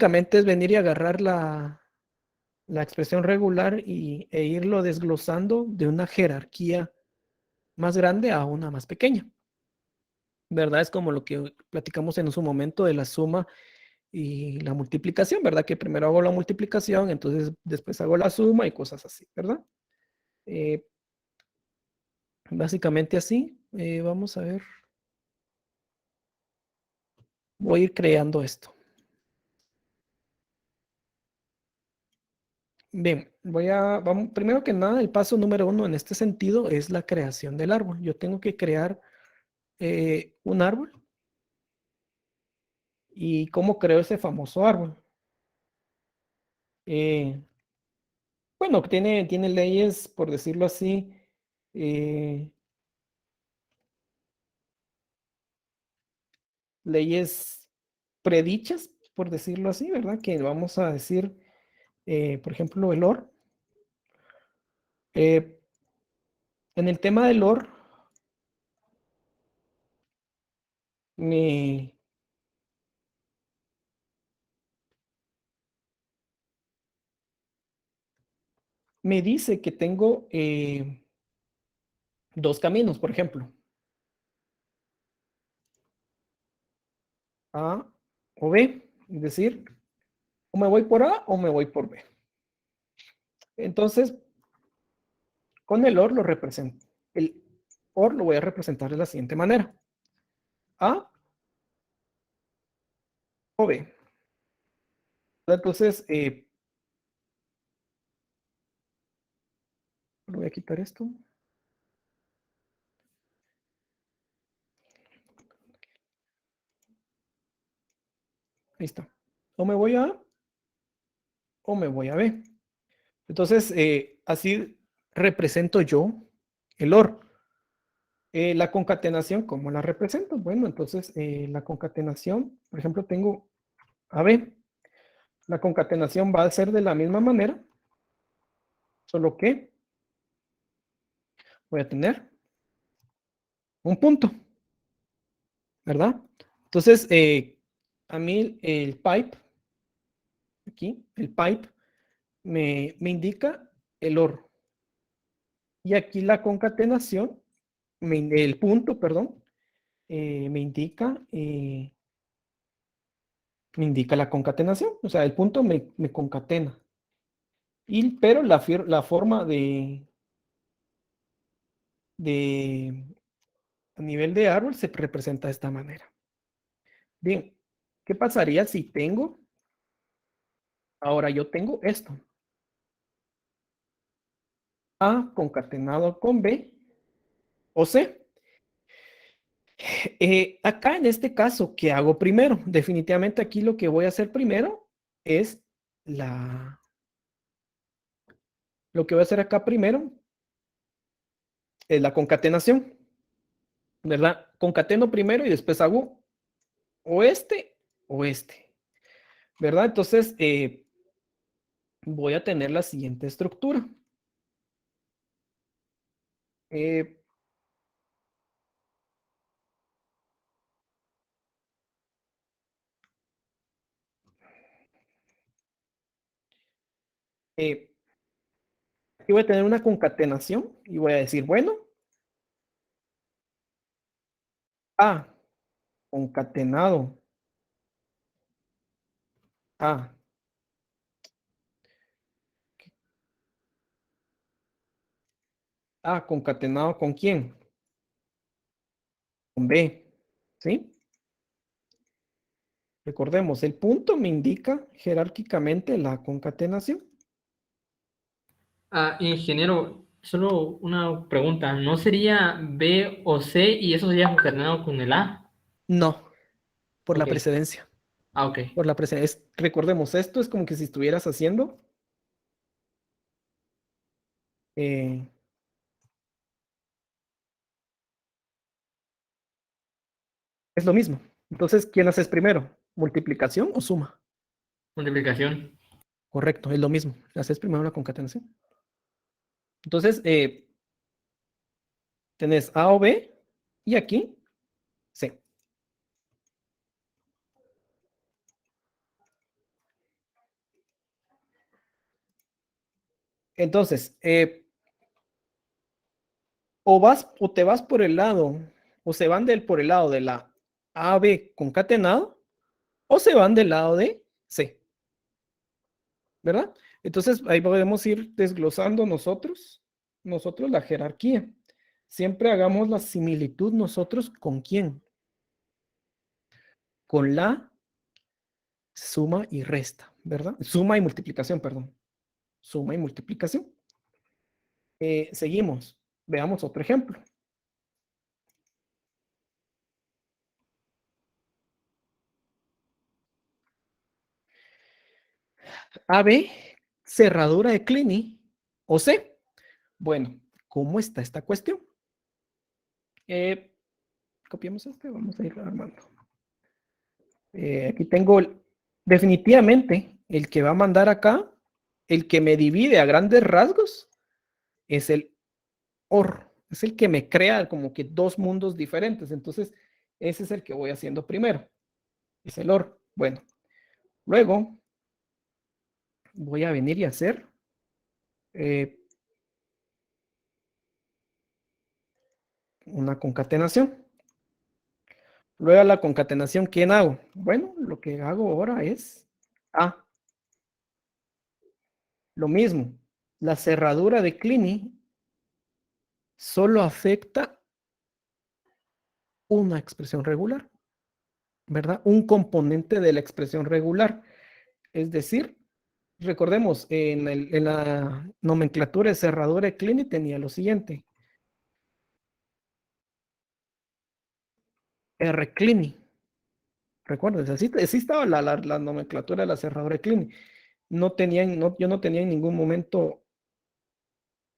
básicamente es venir y agarrar la expresión regular e irlo desglosando de una jerarquía más grande a una más pequeña. ¿Verdad? Es como lo que platicamos en su momento de la suma y la multiplicación, ¿verdad? Que primero hago la multiplicación, entonces después hago la suma y cosas así, ¿verdad? Eh, básicamente así. Vamos a ver. Voy a ir creando esto. Bien, vamos, primero que nada, el paso número uno en este sentido es la creación del árbol. Yo tengo que crear un árbol. ¿Y cómo creo ese famoso árbol? Eh, bueno, tiene leyes, por decirlo así, eh, leyes predichas, por decirlo así, ¿verdad? Que vamos a decir, por ejemplo, el OR. Eh, en el tema del OR, me, me dice que tengo dos caminos, por ejemplo, A o B, es decir, o me voy por A o me voy por B. Entonces, con el OR lo represento. El OR lo voy a representar de la siguiente manera. A o B. Entonces, voy a quitar esto. Ahí está. O me voy a A o me voy a B. Entonces, así represento yo el OR. La concatenación, ¿cómo la represento? Bueno, entonces la concatenación, por ejemplo, tengo AB. La concatenación va a ser de la misma manera, solo que voy a tener un punto, ¿verdad? Entonces, a mí el pipe, aquí, el pipe, me indica el OR. Y aquí la concatenación, el punto, perdón, me indica la concatenación. O sea, el punto me concatena. Pero la forma de a nivel de árbol se representa de esta manera. Bien, ¿qué pasaría si tengo? Ahora yo tengo esto. A concatenado con B o C. Acá en este caso, ¿qué hago primero? Definitivamente aquí lo que voy a hacer primero es lo que voy a hacer acá primero es la concatenación, ¿verdad? Concateno primero y después hago o este, ¿verdad? Entonces, voy a tener la siguiente estructura. Eh, eh, aquí voy a tener una concatenación y voy a decir, bueno, A concatenado A. A concatenado con quién? Con B, ¿sí? Recordemos, el punto me indica jerárquicamente la concatenación. Ingeniero, solo una pregunta. ¿No sería B o C y eso sería concatenado con el A? No, por la Ok. precedencia. Ok. Por la precedencia. Recordemos, esto es como que si estuvieras haciendo, eh, es lo mismo. Entonces, ¿quién haces primero? ¿Multiplicación o suma? Multiplicación. Correcto, es lo mismo. Haces primero la concatenación. Entonces, tenés A o B y aquí C. Entonces, o te vas por el lado, o se van por el lado de la AB concatenado, o se van del lado de C, ¿verdad? Entonces, ahí podemos ir desglosando nosotros la jerarquía. Siempre hagamos la similitud nosotros con quién. Con la suma y resta, ¿verdad? Suma y multiplicación, perdón. Suma y multiplicación. Seguimos. Veamos otro ejemplo. AB, cerradura de Clini, o C. Bueno, ¿cómo está esta cuestión? Copiamos este, vamos a ir armando. Aquí tengo definitivamente el que va a mandar acá, el que me divide a grandes rasgos, es el OR, es el que me crea como que dos mundos diferentes. Entonces, ese es el que voy haciendo primero, es el OR. Bueno, luego voy a venir y hacer una concatenación. Luego la concatenación, ¿quién hago? Bueno, lo que hago ahora es lo mismo. La cerradura de Clini solo afecta una expresión regular, ¿verdad? Un componente de la expresión regular. Es decir, recordemos, en la nomenclatura de cerradura de Clini tenía lo siguiente. R Clini. Recuerden, así estaba la nomenclatura de la cerradura de Clini. Yo no tenía en ningún momento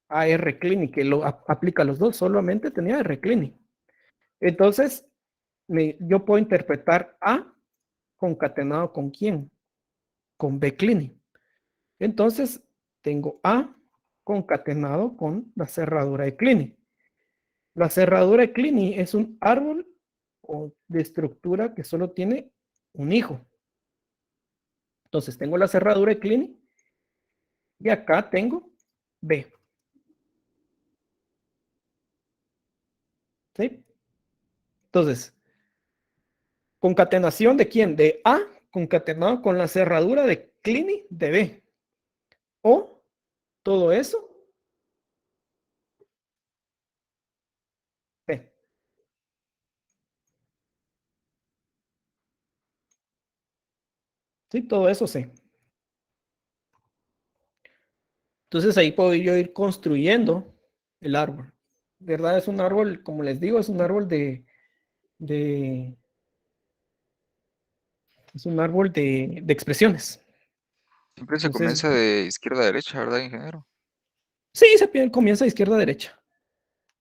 AR Clinic, que lo aplica a los dos, solamente tenía R Clinic. Entonces, yo puedo interpretar A concatenado con quién, con B Clinic. Entonces, tengo A concatenado con la cerradura de Clinic. La cerradura de Clinic es un árbol de estructura que solo tiene un hijo. Entonces, tengo la cerradura de Clinic y acá tengo B. ¿Sí? Entonces, ¿concatenación de quién? De A concatenado con la cerradura de Clini de B. O todo eso, B. Sí, todo eso C. Entonces ahí puedo yo ir construyendo el árbol. ¿Verdad? Es un árbol, como les digo, es un árbol de es un árbol de expresiones. Siempre se Entonces, comienza de izquierda a derecha, ¿verdad, ingeniero? sí, comienza de izquierda a derecha.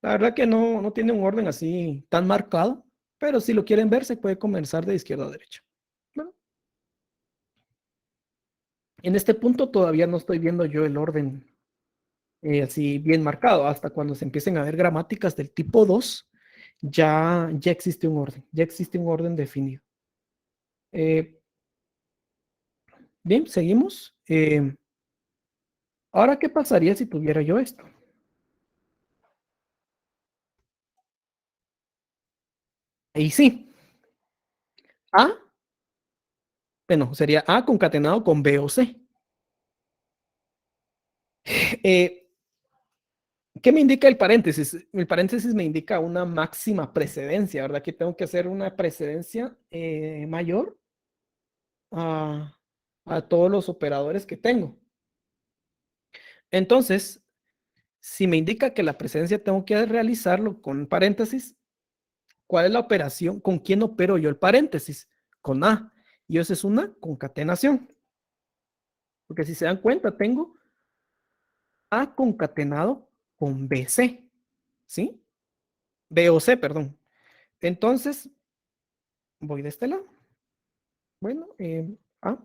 La verdad que no tiene un orden así tan marcado, pero si lo quieren ver, se puede comenzar de izquierda a derecha. Bueno, en este punto todavía no estoy viendo yo el orden así bien marcado. Hasta cuando se empiecen a ver gramáticas del tipo 2, ya existe un orden, ya existe un orden definido. Eh, bien, seguimos. Ahora, ¿qué pasaría si tuviera yo esto? Ahí sí, A, bueno, sería A concatenado con B o C. Eh, ¿Qué me indica el paréntesis? El paréntesis me indica una máxima precedencia, ¿verdad? Que tengo que hacer una precedencia mayor a, a todos los operadores que tengo. Entonces, si me indica que la precedencia tengo que realizarlo con paréntesis, ¿cuál es la operación? ¿Con quién opero yo el paréntesis? Con A. Y eso es una concatenación. Porque si se dan cuenta, tengo A concatenado con BC. ¿Sí? B o C, perdón. Entonces, voy de este lado. Bueno, A.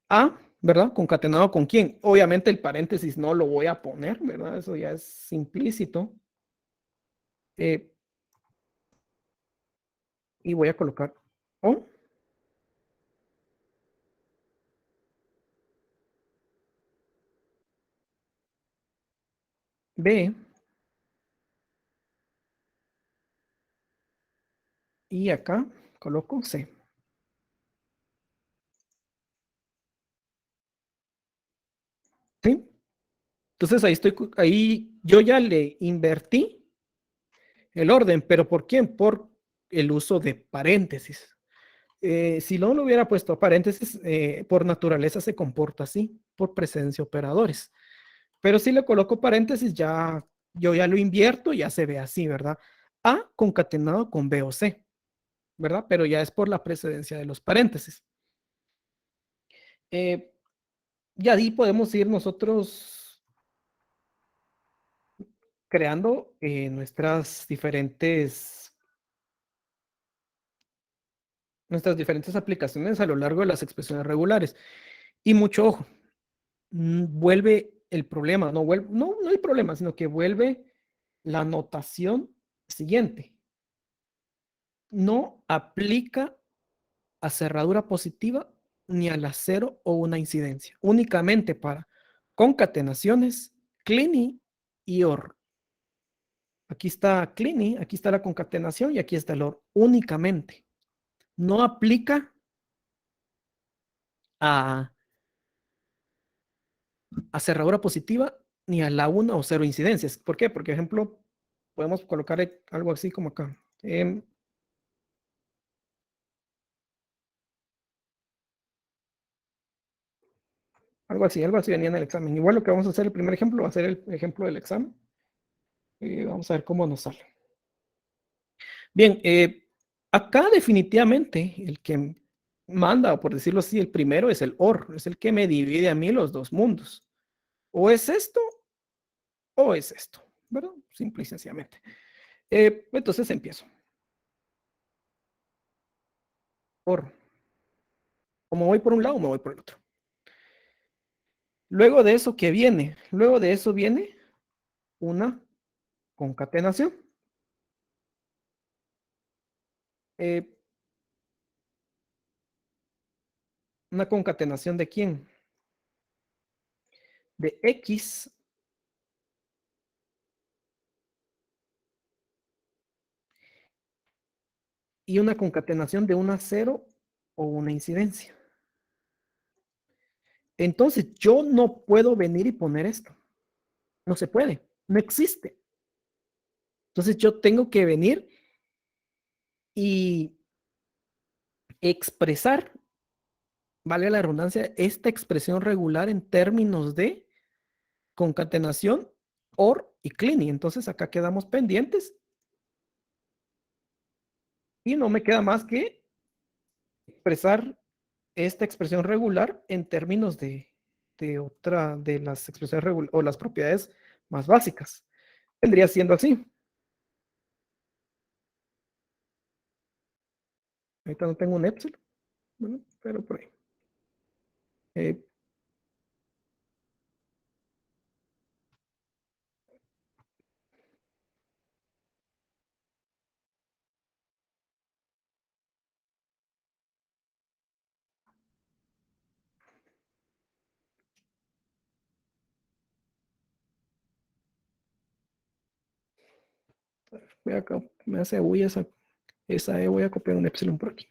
A, ¿verdad? Concatenado con quién. Obviamente el paréntesis no lo voy a poner, ¿verdad? Eso ya es implícito. Eh, y voy a colocar O B y acá coloco C. ¿Sí? Entonces ahí estoy, ahí yo ya le invertí el orden, pero ¿por quién? Por el uso de paréntesis. Si no lo hubiera puesto paréntesis, por naturaleza se comporta así, por presencia de operadores. Pero si le coloco paréntesis, ya yo ya lo invierto, ya se ve así, ¿verdad? A concatenado con B o C, ¿verdad? Pero ya es por la precedencia de los paréntesis. Eh, y ahí podemos ir nosotros creando nuestras diferentes aplicaciones a lo largo de las expresiones regulares. Y mucho ojo, vuelve el problema, no el problema, sino que vuelve la notación siguiente. No aplica a cerradura positiva ni a la cero o una incidencia, únicamente para concatenaciones, CLINI y OR. Aquí está CLINI, aquí está la concatenación y aquí está el OR, únicamente. No aplica a cerradura positiva ni a la una o cero incidencias. ¿Por qué? Porque, por ejemplo, podemos colocar algo así como acá. Algo así venía en el examen. Igual lo que vamos a hacer el primer ejemplo va a ser el ejemplo del examen. Vamos a ver cómo nos sale. Bien, acá definitivamente el que manda, o por decirlo así, el primero es el OR, es el que me divide a mí los dos mundos. O es esto o es esto, ¿verdad? Simple y sencillamente. Entonces empiezo. OR. Como voy por un lado, me voy por el otro. Luego de eso, ¿qué viene? Luego de eso viene una concatenación. Eh, ¿Una concatenación de quién? De X y una concatenación de una cero o una incidencia. Entonces, yo no puedo venir y poner esto. No se puede, no existe. Entonces, yo tengo que venir y expresar, vale la redundancia, esta expresión regular en términos de concatenación, OR y CLINI. Entonces, acá quedamos pendientes y no me queda más que expresar esta expresión regular en términos de otra de las expresiones regulares o las propiedades más básicas. Vendría siendo así. Ahorita no tengo un epsilon, bueno, pero por ahí. Eh, me hace bulla esa E, voy a copiar un epsilon por aquí.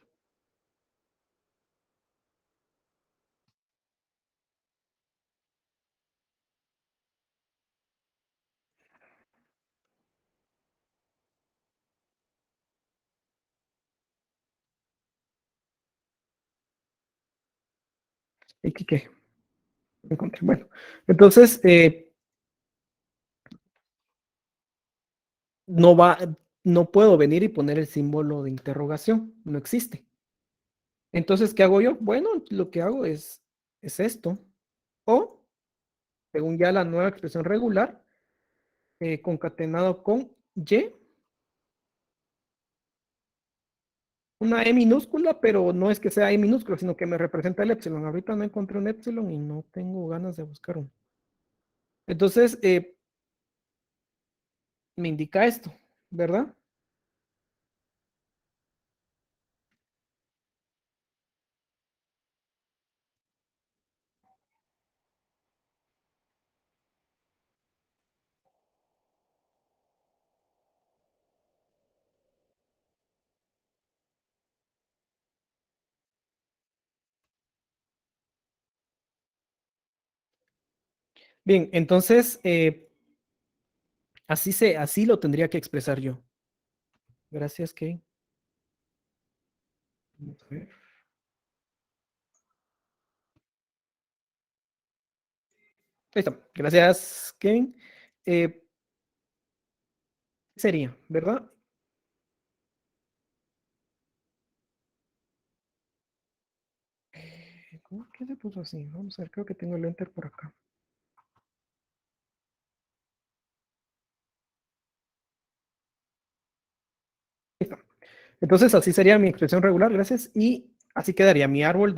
¿Y qué? Encontré. Bueno, entonces no va, no puedo venir y poner el símbolo de interrogación, no existe. Entonces, ¿qué hago yo? Bueno, lo que hago es esto. O, según ya la nueva expresión regular, concatenado con Y, una E minúscula, pero no es que sea E minúscula, sino que me representa el epsilon. Ahorita no encontré un epsilon y no tengo ganas de buscar uno. Entonces, me indica esto, ¿verdad? Bien, entonces, así lo tendría que expresar yo. Gracias, Kate. Vamos a ver. Ahí está. Gracias, Kevin. Sería, ¿verdad? ¿Qué se puso así? Vamos a ver, creo que tengo el enter por acá. Ahí está. Entonces, así sería mi expresión regular, gracias. Y así quedaría mi árbol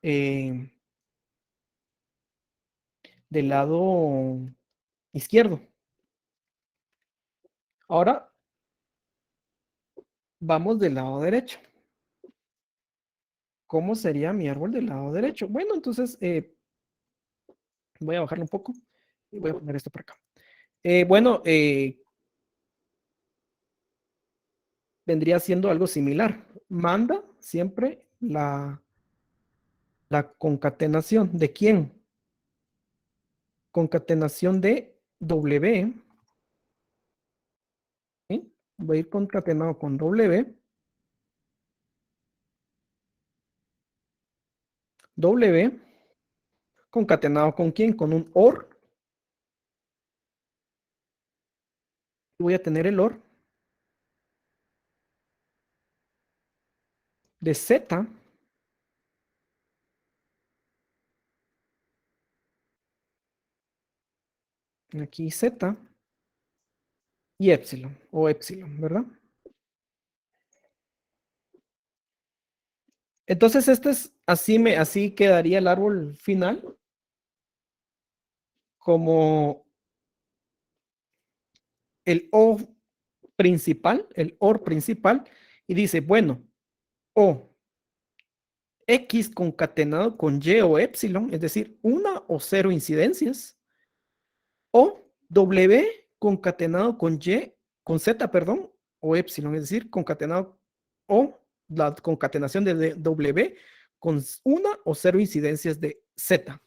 eh, del lado izquierdo. Ahora vamos del lado derecho. ¿Cómo sería mi árbol del lado derecho? Bueno, entonces voy a bajarlo un poco y voy a poner esto por acá. Bueno, vendría siendo algo similar. Manda siempre la concatenación. ¿De quién? Concatenación de W. ¿Sí? Voy a ir concatenado con W. W. Concatenado con quién? Con un OR. Voy a tener el OR de Z. Aquí Z. Y epsilon. O epsilon, ¿verdad? Entonces, este es así quedaría el árbol final como el O principal, el OR principal, y dice, bueno, O X concatenado con Y o epsilon, es decir, una o cero incidencias, o W concatenado con Y, con Z, perdón, o epsilon, es decir, concatenado o la concatenación de W con una o cero incidencias de Z.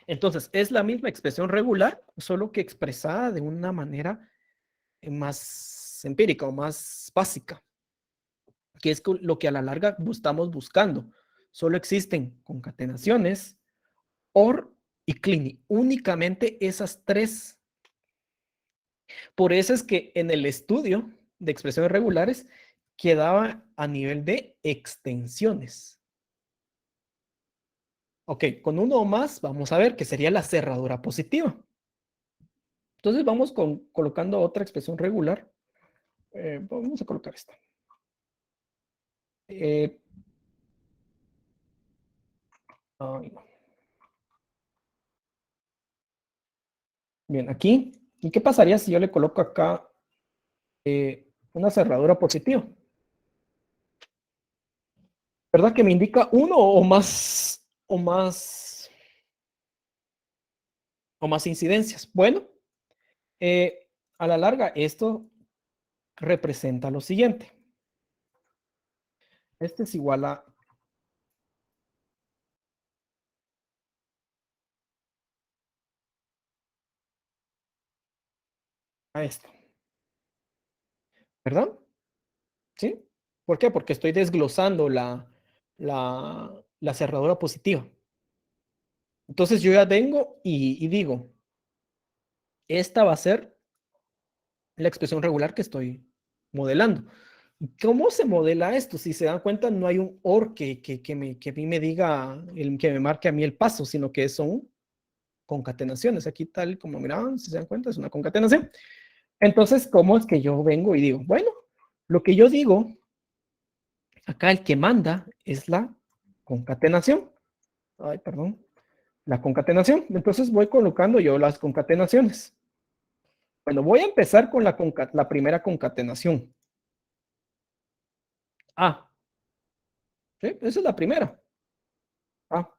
Entonces, es la misma expresión regular, solo que expresada de una manera más empírica o más básica, que es lo que a la larga estamos buscando. Solo existen concatenaciones, OR y CLINI, únicamente esas tres. Por eso es que en el estudio de expresiones regulares quedaba a nivel de extensiones. Ok, con uno o más vamos a ver que sería la cerradura positiva. Entonces vamos colocando otra expresión regular. Vamos a colocar esta. Ay, no. Bien, aquí. ¿Y qué pasaría si yo le coloco acá una cerradura positiva? ¿Verdad que me indica uno o más incidencias? Bueno, a la larga esto representa lo siguiente. Este es igual a esto, ¿verdad? ¿Sí? ¿Por qué? Porque estoy desglosando la cerradura positiva. Entonces yo ya tengo y digo, esta va a ser la expresión regular que estoy modelando. ¿Cómo se modela esto? Si se dan cuenta, no hay un OR que a mí me diga, que me marque a mí el paso, sino que son concatenaciones. Aquí tal como miraban, si se dan cuenta, es una concatenación. Entonces, ¿cómo es que yo vengo y digo? Bueno, lo que yo digo, acá el que manda es la concatenación. Ay, perdón. La concatenación. Entonces voy colocando yo las concatenaciones. Bueno, voy a empezar con la primera concatenación. A. ¿Sí? Esa es la primera. A.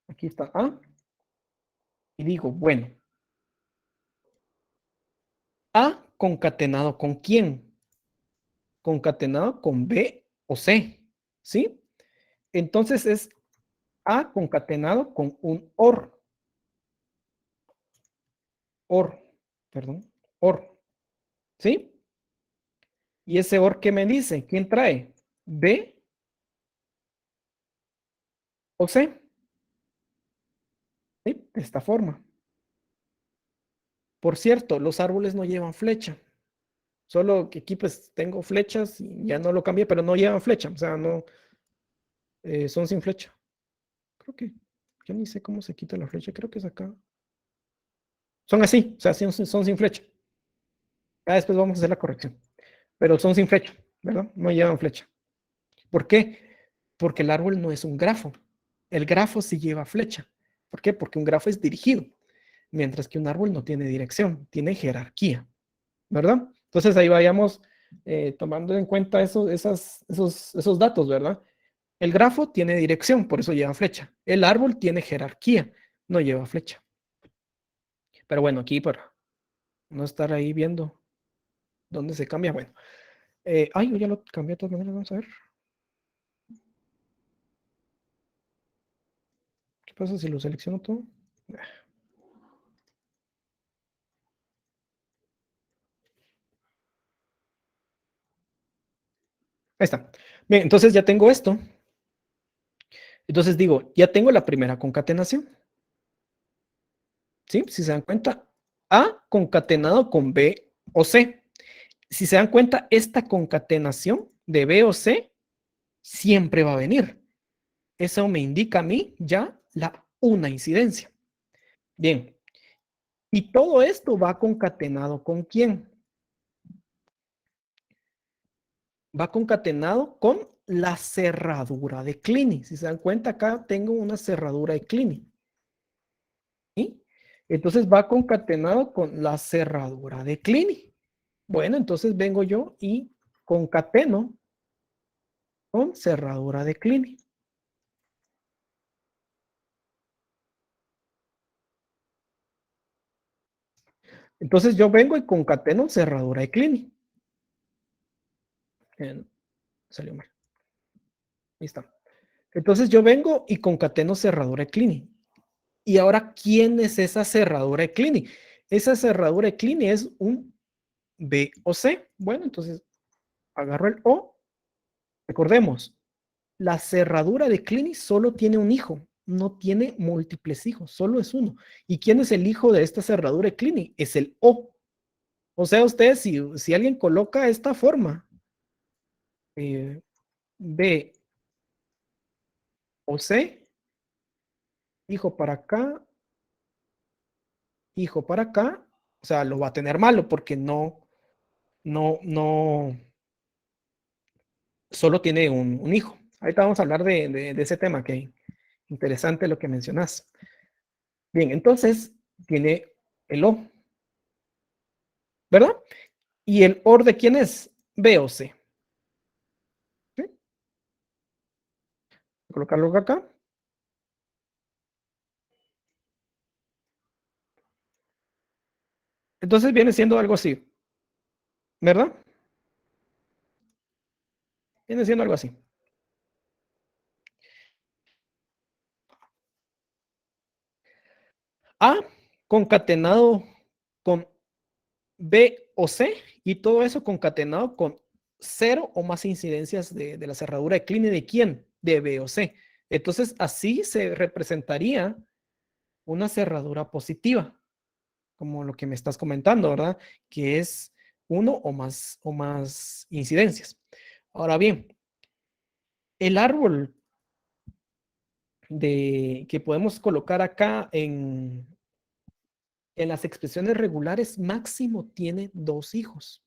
Aquí está A. Y digo, bueno, A concatenado con quién? Concatenado con B o C. ¿Sí? Entonces es A concatenado con un OR. OR, perdón, OR. ¿Sí? ¿Y ese OR qué me dice? ¿Quién trae? ¿B o C? ¿Sí? De esta forma. Por cierto, los árboles no llevan flecha. Solo que aquí pues tengo flechas y ya no lo cambié, pero no llevan flecha. O sea, no, son sin flecha. Creo que, yo ni sé cómo se quita la flecha. Creo que es acá. Son así, o sea, son sin flecha. Ya después vamos a hacer la corrección. Pero son sin flecha, ¿verdad? No llevan flecha. ¿Por qué? Porque el árbol no es un grafo. El grafo sí lleva flecha. ¿Por qué? Porque un grafo es dirigido, mientras que un árbol no tiene dirección, tiene jerarquía, ¿verdad? Entonces ahí vayamos tomando en cuenta esos datos, ¿verdad? El grafo tiene dirección, por eso lleva flecha. El árbol tiene jerarquía, no lleva flecha. Pero bueno, aquí para no estar ahí viendo dónde se cambia, bueno. Ay, yo ya lo cambié de todas maneras, vamos a ver. ¿Qué pasa si lo selecciono todo? Ahí está. Bien, entonces ya tengo esto. Entonces digo, ya tengo la primera concatenación. ¿Sí? Si se dan cuenta, A concatenado con B o C. Si se dan cuenta, esta concatenación de B o C siempre va a venir. Eso me indica a mí ya una incidencia. Bien. Y todo esto va concatenado con quién? Va concatenado con la cerradura de Kleene. Si se dan cuenta, acá tengo una cerradura de Kleene. ¿Sí? Entonces va concatenado con la cerradura de Kleene. Bueno, entonces vengo yo y concateno con cerradura de Kleene. Entonces yo vengo y concateno cerradura de Kleene. Salió mal. Ahí está. Entonces yo vengo y concateno cerradura de Kleene. Y ahora, ¿quién es esa cerradura de Kleene? Esa cerradura de Kleene es un B o C. Bueno, entonces agarro el O. Recordemos, la cerradura de Kleene solo tiene un hijo, no tiene múltiples hijos, solo es uno. ¿Y quién es el hijo de esta cerradura de Kleene? Es el O. O sea, ustedes, si alguien coloca esta forma, B o C, hijo para acá, hijo para acá, o sea, lo va a tener malo porque no, solo tiene un hijo. Ahorita vamos a hablar de ese tema, que interesante lo que mencionas. Bien, entonces tiene el O, ¿verdad? ¿Y el OR de quién es? B o C. ¿Sí? Colocarlo acá. Entonces viene siendo algo así, ¿verdad? Viene siendo algo así. A concatenado con B o C y todo eso concatenado con 0 o más incidencias de la cerradura de Kleene. ¿De quién? De B o C. Entonces así se representaría una cerradura positiva, como lo que me estás comentando, ¿verdad? Que es uno o más incidencias. Ahora bien, el árbol que podemos colocar acá en las expresiones regulares máximo tiene 2 hijos,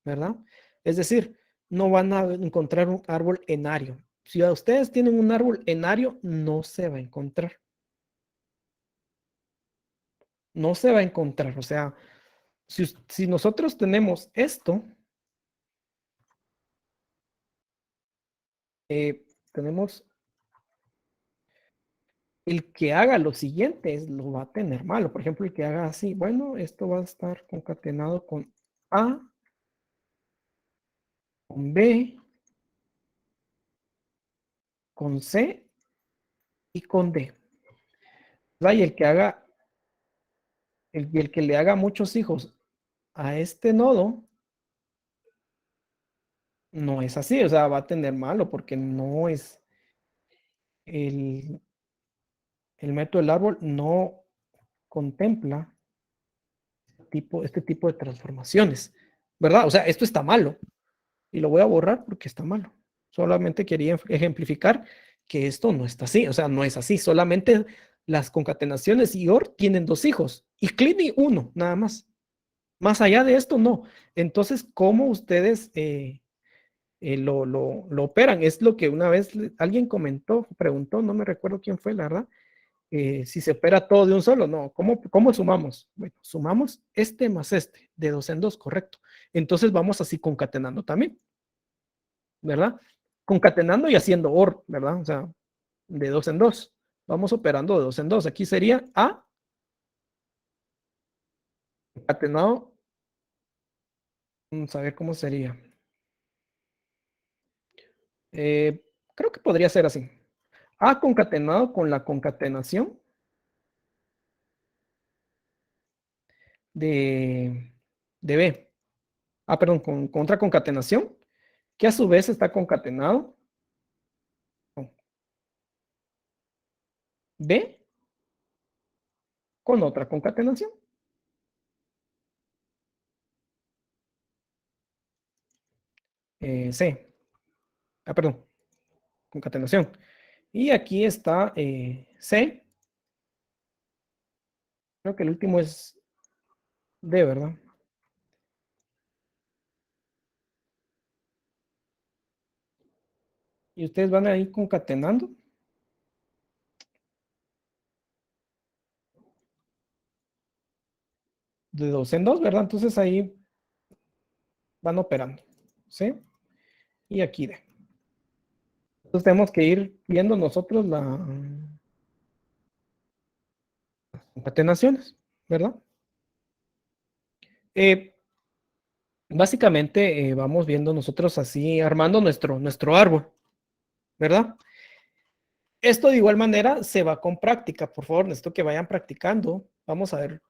¿verdad? Es decir, no van a encontrar un árbol enario. Si ustedes tienen un árbol enario, no se va a encontrar. No se va a encontrar. O sea, si nosotros tenemos esto, tenemos el que haga lo siguiente lo va a tener malo. Por ejemplo, el que haga así, bueno, esto va a estar concatenado con A, con B, con C y con D. ¿Verdad? Y el que le haga muchos hijos a este nodo, no es así, o sea, va a tener malo porque no es el método del árbol no contempla este tipo de transformaciones, ¿verdad? O sea, esto está malo y lo voy a borrar porque está malo. Solamente quería ejemplificar que esto no está así, o sea, no es así. Solamente las concatenaciones y OR tienen 2 hijos y Clini 1, nada más. Más allá de esto, no. Entonces, ¿cómo ustedes lo operan? Es lo que una vez alguien comentó, preguntó, no me recuerdo quién fue, la verdad, si se opera todo de un solo, no. ¿Cómo sumamos? Bueno, sumamos este más este, de 2 en 2, correcto. Entonces vamos así concatenando también, ¿verdad? Concatenando y haciendo OR, ¿verdad? O sea, de 2 en 2. Vamos operando de 2 en 2. Aquí sería A concatenado. Vamos a ver cómo sería. Creo que podría ser así. A concatenado con la concatenación de B. Perdón, con otra concatenación, que a su vez está concatenado con B con otra concatenación. C. Perdón, concatenación. Y aquí está C. Creo que el último es D, ¿verdad? Y ustedes van a ir concatenando. De 2 en 2, ¿verdad? Entonces ahí van operando. ¿Sí? Y aquí D. Entonces tenemos que ir viendo nosotros las concatenaciones, ¿verdad? Básicamente vamos viendo nosotros así, armando nuestro árbol, ¿verdad? Esto de igual manera se va con práctica, por favor, necesito que vayan practicando. Vamos a ver,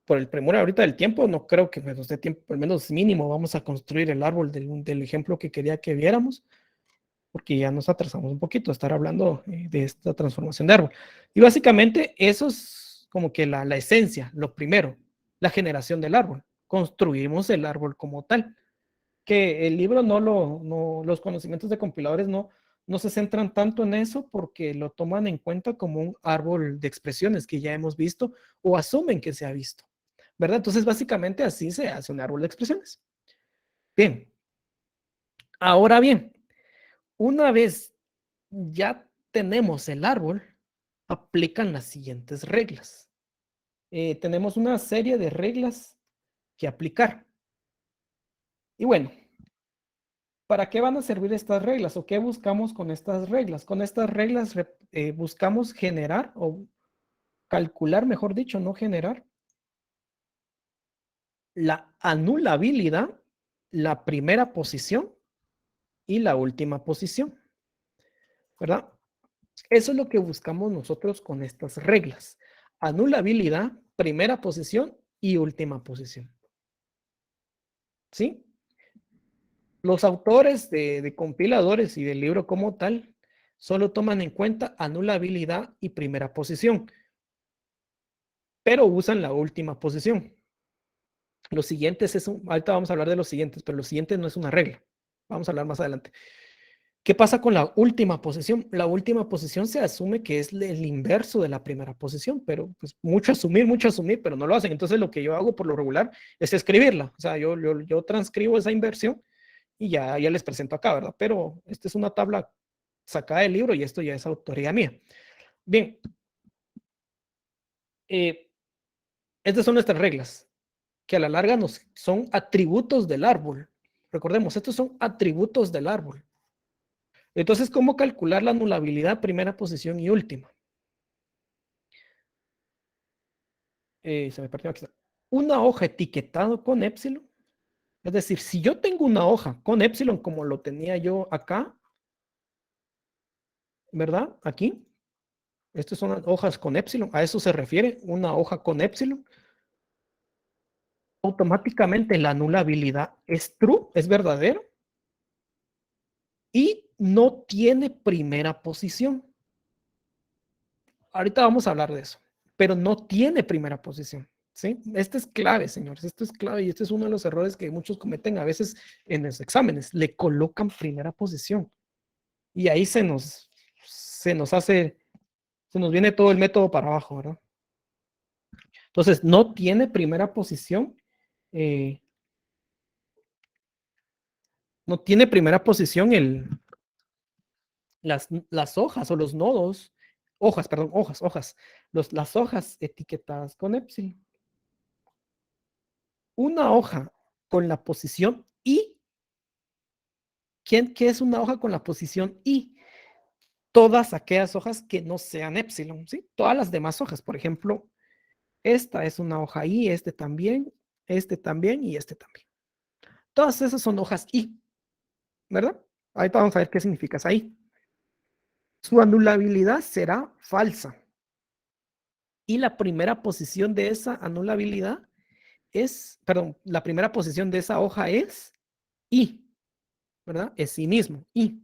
por el premura ahorita del tiempo, no creo que nos dé tiempo, al menos mínimo, vamos a construir el árbol del ejemplo que quería que viéramos, porque ya nos atrasamos un poquito a estar hablando de esta transformación de árbol. Y básicamente eso es como que la esencia, lo primero, la generación del árbol. Construimos el árbol como tal. Que el libro los conocimientos de compiladores no se centran tanto en eso porque lo toman en cuenta como un árbol de expresiones que ya hemos visto o asumen que se ha visto, ¿verdad? Entonces, básicamente así se hace un árbol de expresiones. Bien, ahora bien, una vez ya tenemos el árbol, aplican las siguientes reglas. Tenemos una serie de reglas que aplicar. Y bueno, ¿para qué van a servir estas reglas o qué buscamos con estas reglas? Con estas reglas buscamos generar o calcular, mejor dicho, no generar, la anulabilidad, la primera posición y la última posición, ¿verdad? Eso es lo que buscamos nosotros con estas reglas. Anulabilidad, primera posición y última posición. ¿Sí? Los autores de compiladores y del libro como tal solo toman en cuenta anulabilidad y primera posición, pero usan la última posición. Los siguientes ahorita vamos a hablar de los siguientes, pero los siguientes no es una regla. Vamos a hablar más adelante. ¿Qué pasa con la última posición? La última posición se asume que es el inverso de la primera posición, pero pues mucho asumir, pero no lo hacen. Entonces lo que yo hago por lo regular es escribirla. O sea, yo transcribo esa inversión y ya les presento acá, ¿verdad? Pero esta es una tabla sacada del libro y esto ya es autoría mía. Bien, estas son nuestras reglas, que a la larga son atributos del árbol. Recordemos, estos son atributos del árbol. Entonces, ¿cómo calcular la anulabilidad primera posición y última? Se me perdió aquí. Una hoja etiquetada con epsilon. Es decir, si yo tengo una hoja con epsilon como lo tenía yo acá, ¿verdad? Aquí. Estas son las hojas con épsilon. A eso se refiere una hoja con épsilon. Automáticamente la anulabilidad es true, es verdadero. Y no tiene primera posición. Ahorita vamos a hablar de eso. Pero no tiene primera posición. ¿Sí? Este es clave, señores. Esto es clave y este es uno de los errores que muchos cometen a veces en los exámenes. Le colocan primera posición. Y ahí se nos viene todo el método para abajo, ¿verdad? Entonces, no tiene primera posición. No tiene primera posición las hojas o los nodos. Hojas. Las hojas etiquetadas con epsilon. Una hoja con la posición I. ¿Qué es una hoja con la posición I? Todas aquellas hojas que no sean epsilon, ¿sí? Todas las demás hojas, por ejemplo, esta es una hoja I, este también y este también. Todas esas son hojas I, ¿verdad? Ahorita vamos a ver qué significa esa I. Su anulabilidad será falsa. Y la primera posición de esa anulabilidad la primera posición de esa hoja es I, ¿verdad? Es sí mismo, I.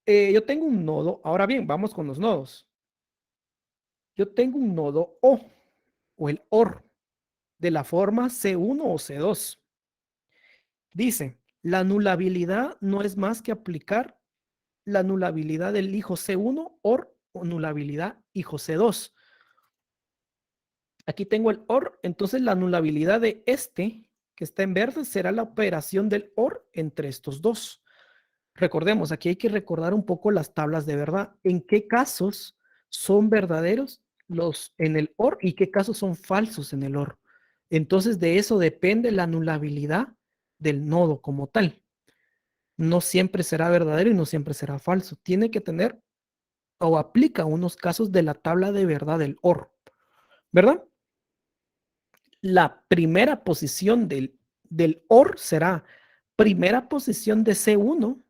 Yo tengo un nodo, ahora bien, vamos con los nodos. Yo tengo un nodo o el OR, de la forma C1 o C2. Dice, la anulabilidad no es más que aplicar la anulabilidad del hijo C1 o anulabilidad hijo C2. Aquí tengo el OR, entonces la anulabilidad de este, que está en verde, será la operación del OR entre estos dos. Recordemos, aquí hay que recordar un poco las tablas de verdad. ¿En qué casos son verdaderos los en el OR y qué casos son falsos en el OR? Entonces, de eso depende la anulabilidad del nodo como tal. No siempre será verdadero y no siempre será falso. Tiene que tener o aplica unos casos de la tabla de verdad del OR, ¿verdad? La primera posición del OR será primera posición de C1,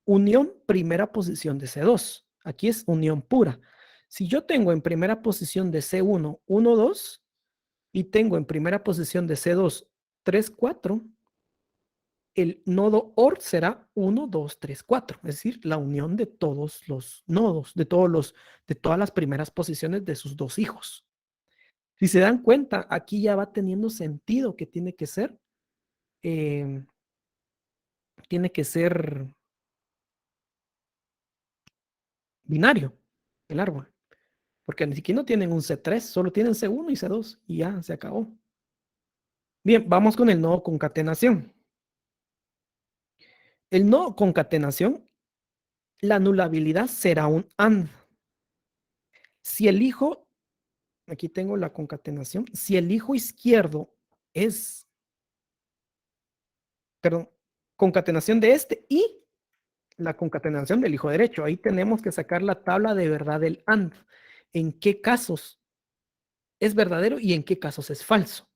unión primera posición de C2. Aquí es unión pura. Si yo tengo en primera posición de C1, 1, 2, y tengo en primera posición de C2, 3, 4, el nodo OR será 1, 2, 3, 4. Es decir, la unión de todos los nodos, de todas las primeras posiciones de sus dos hijos. Si se dan cuenta, aquí ya va teniendo sentido que eh, tiene que ser binario el árbol, porque ni siquiera no tienen un C3, solo tienen C1 y C2 y ya se acabó. Bien, vamos con el nodo concatenación. El nodo concatenación, la anulabilidad será un AND. Si el hijo, aquí tengo la concatenación, si el hijo izquierdo es, perdón, concatenación de este y la concatenación del hijo derecho. Ahí tenemos que sacar la tabla de verdad del AND. ¿En qué casos es verdadero y en qué casos es falso?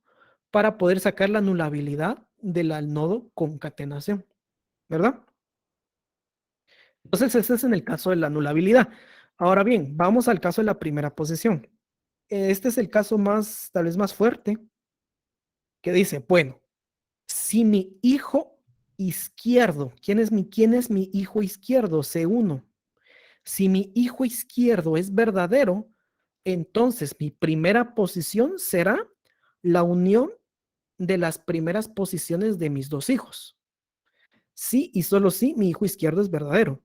Para poder sacar la anulabilidad del nodo concatenación, ¿verdad? Entonces, ese es en el caso de la anulabilidad. Ahora bien, vamos al caso de la primera posición. Este es el caso más, tal vez más fuerte, que dice, bueno, si mi hijo izquierdo, quién es mi hijo izquierdo? C1. Si mi hijo izquierdo es verdadero, entonces mi primera posición será la unión de las primeras posiciones de mis dos hijos. Sí y solo si mi hijo izquierdo es verdadero.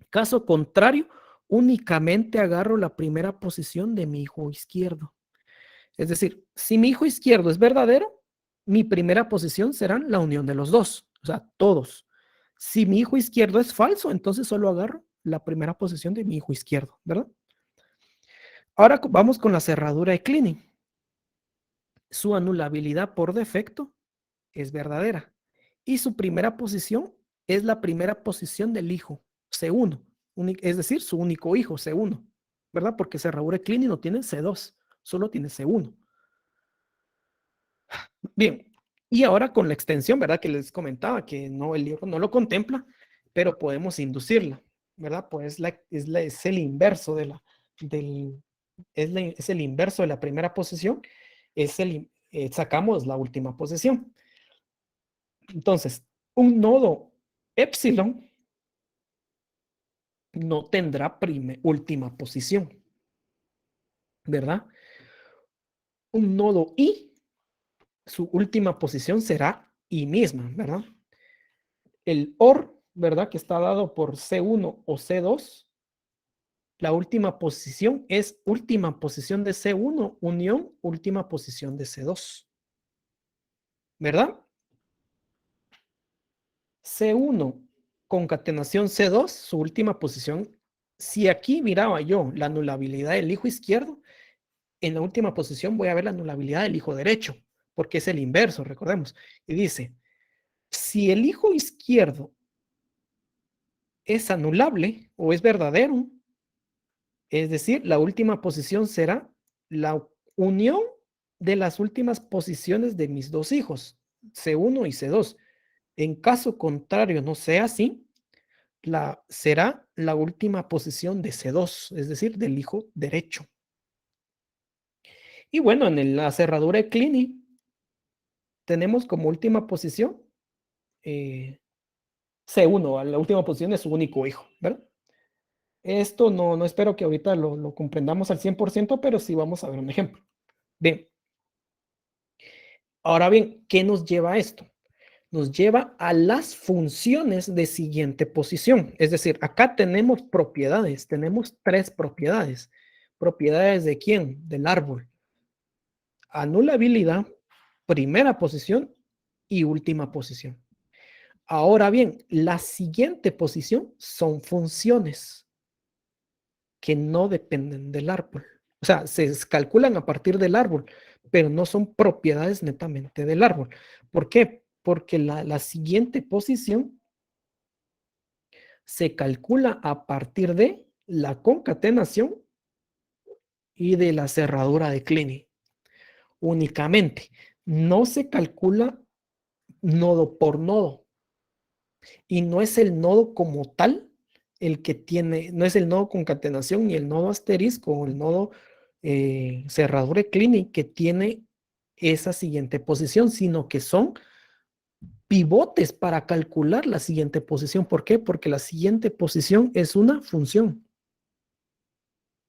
Caso contrario, únicamente agarro la primera posición de mi hijo izquierdo. Es decir, si mi hijo izquierdo es verdadero, mi primera posición será la unión de los dos, o sea, todos. Si mi hijo izquierdo es falso, entonces solo agarro la primera posición de mi hijo izquierdo, ¿verdad? Ahora vamos con la cerradura de Kleene. Su anulabilidad por defecto es verdadera y su primera posición es la primera posición del hijo, C1, es decir, su único hijo, C1, ¿verdad? Porque cerradura de Kleene no tiene C2, solo tiene C1. Bien, y ahora con la extensión, ¿verdad? Que les comentaba que no, el libro no lo contempla, pero podemos inducirla. ¿verdad? Pues es el inverso de es el inverso de la primera posición, sacamos la última posición. Entonces, un nodo epsilon no tendrá última posición, ¿verdad? Un nodo i, su última posición será i misma, ¿verdad? El OR, ¿verdad? Que está dado por C1 o C2, la última posición es última posición de C1 unión última posición de C2, ¿verdad? C1 concatenación C2, su última posición. Si aquí miraba yo la anulabilidad del hijo izquierdo, en la última posición voy a ver la anulabilidad del hijo derecho, porque es el inverso, recordemos. Y dice, si el hijo izquierdo es anulable o es verdadero, es decir, la última posición será la unión de las últimas posiciones de mis dos hijos, C1 y C2. En caso contrario no sea así, será la última posición de C2, es decir, del hijo derecho. Y bueno, en la cerradura de Kleene tenemos como última posición C1, la última posición de su único hijo, ¿verdad? Esto no espero que ahorita lo comprendamos al 100%, pero sí vamos a ver un ejemplo. Bien, ahora bien, ¿qué nos lleva a esto? Nos lleva a las funciones de siguiente posición. Es decir, acá tenemos propiedades, tenemos tres propiedades. ¿Propiedades de quién? Del árbol. Anulabilidad, primera posición y última posición. Ahora bien, la siguiente posición son funciones que no dependen del árbol. O sea, se calculan a partir del árbol, pero no son propiedades netamente del árbol. ¿Por qué? Porque la siguiente posición se calcula a partir de la concatenación y de la cerradura de Kleene únicamente. No se calcula nodo por nodo y no es el nodo como tal el que tiene, no es el nodo concatenación ni el nodo asterisco o el nodo cerradura de Kleene que tiene esa siguiente posición, sino que son pivotes para calcular la siguiente posición. ¿Por qué? Porque la siguiente posición es una función.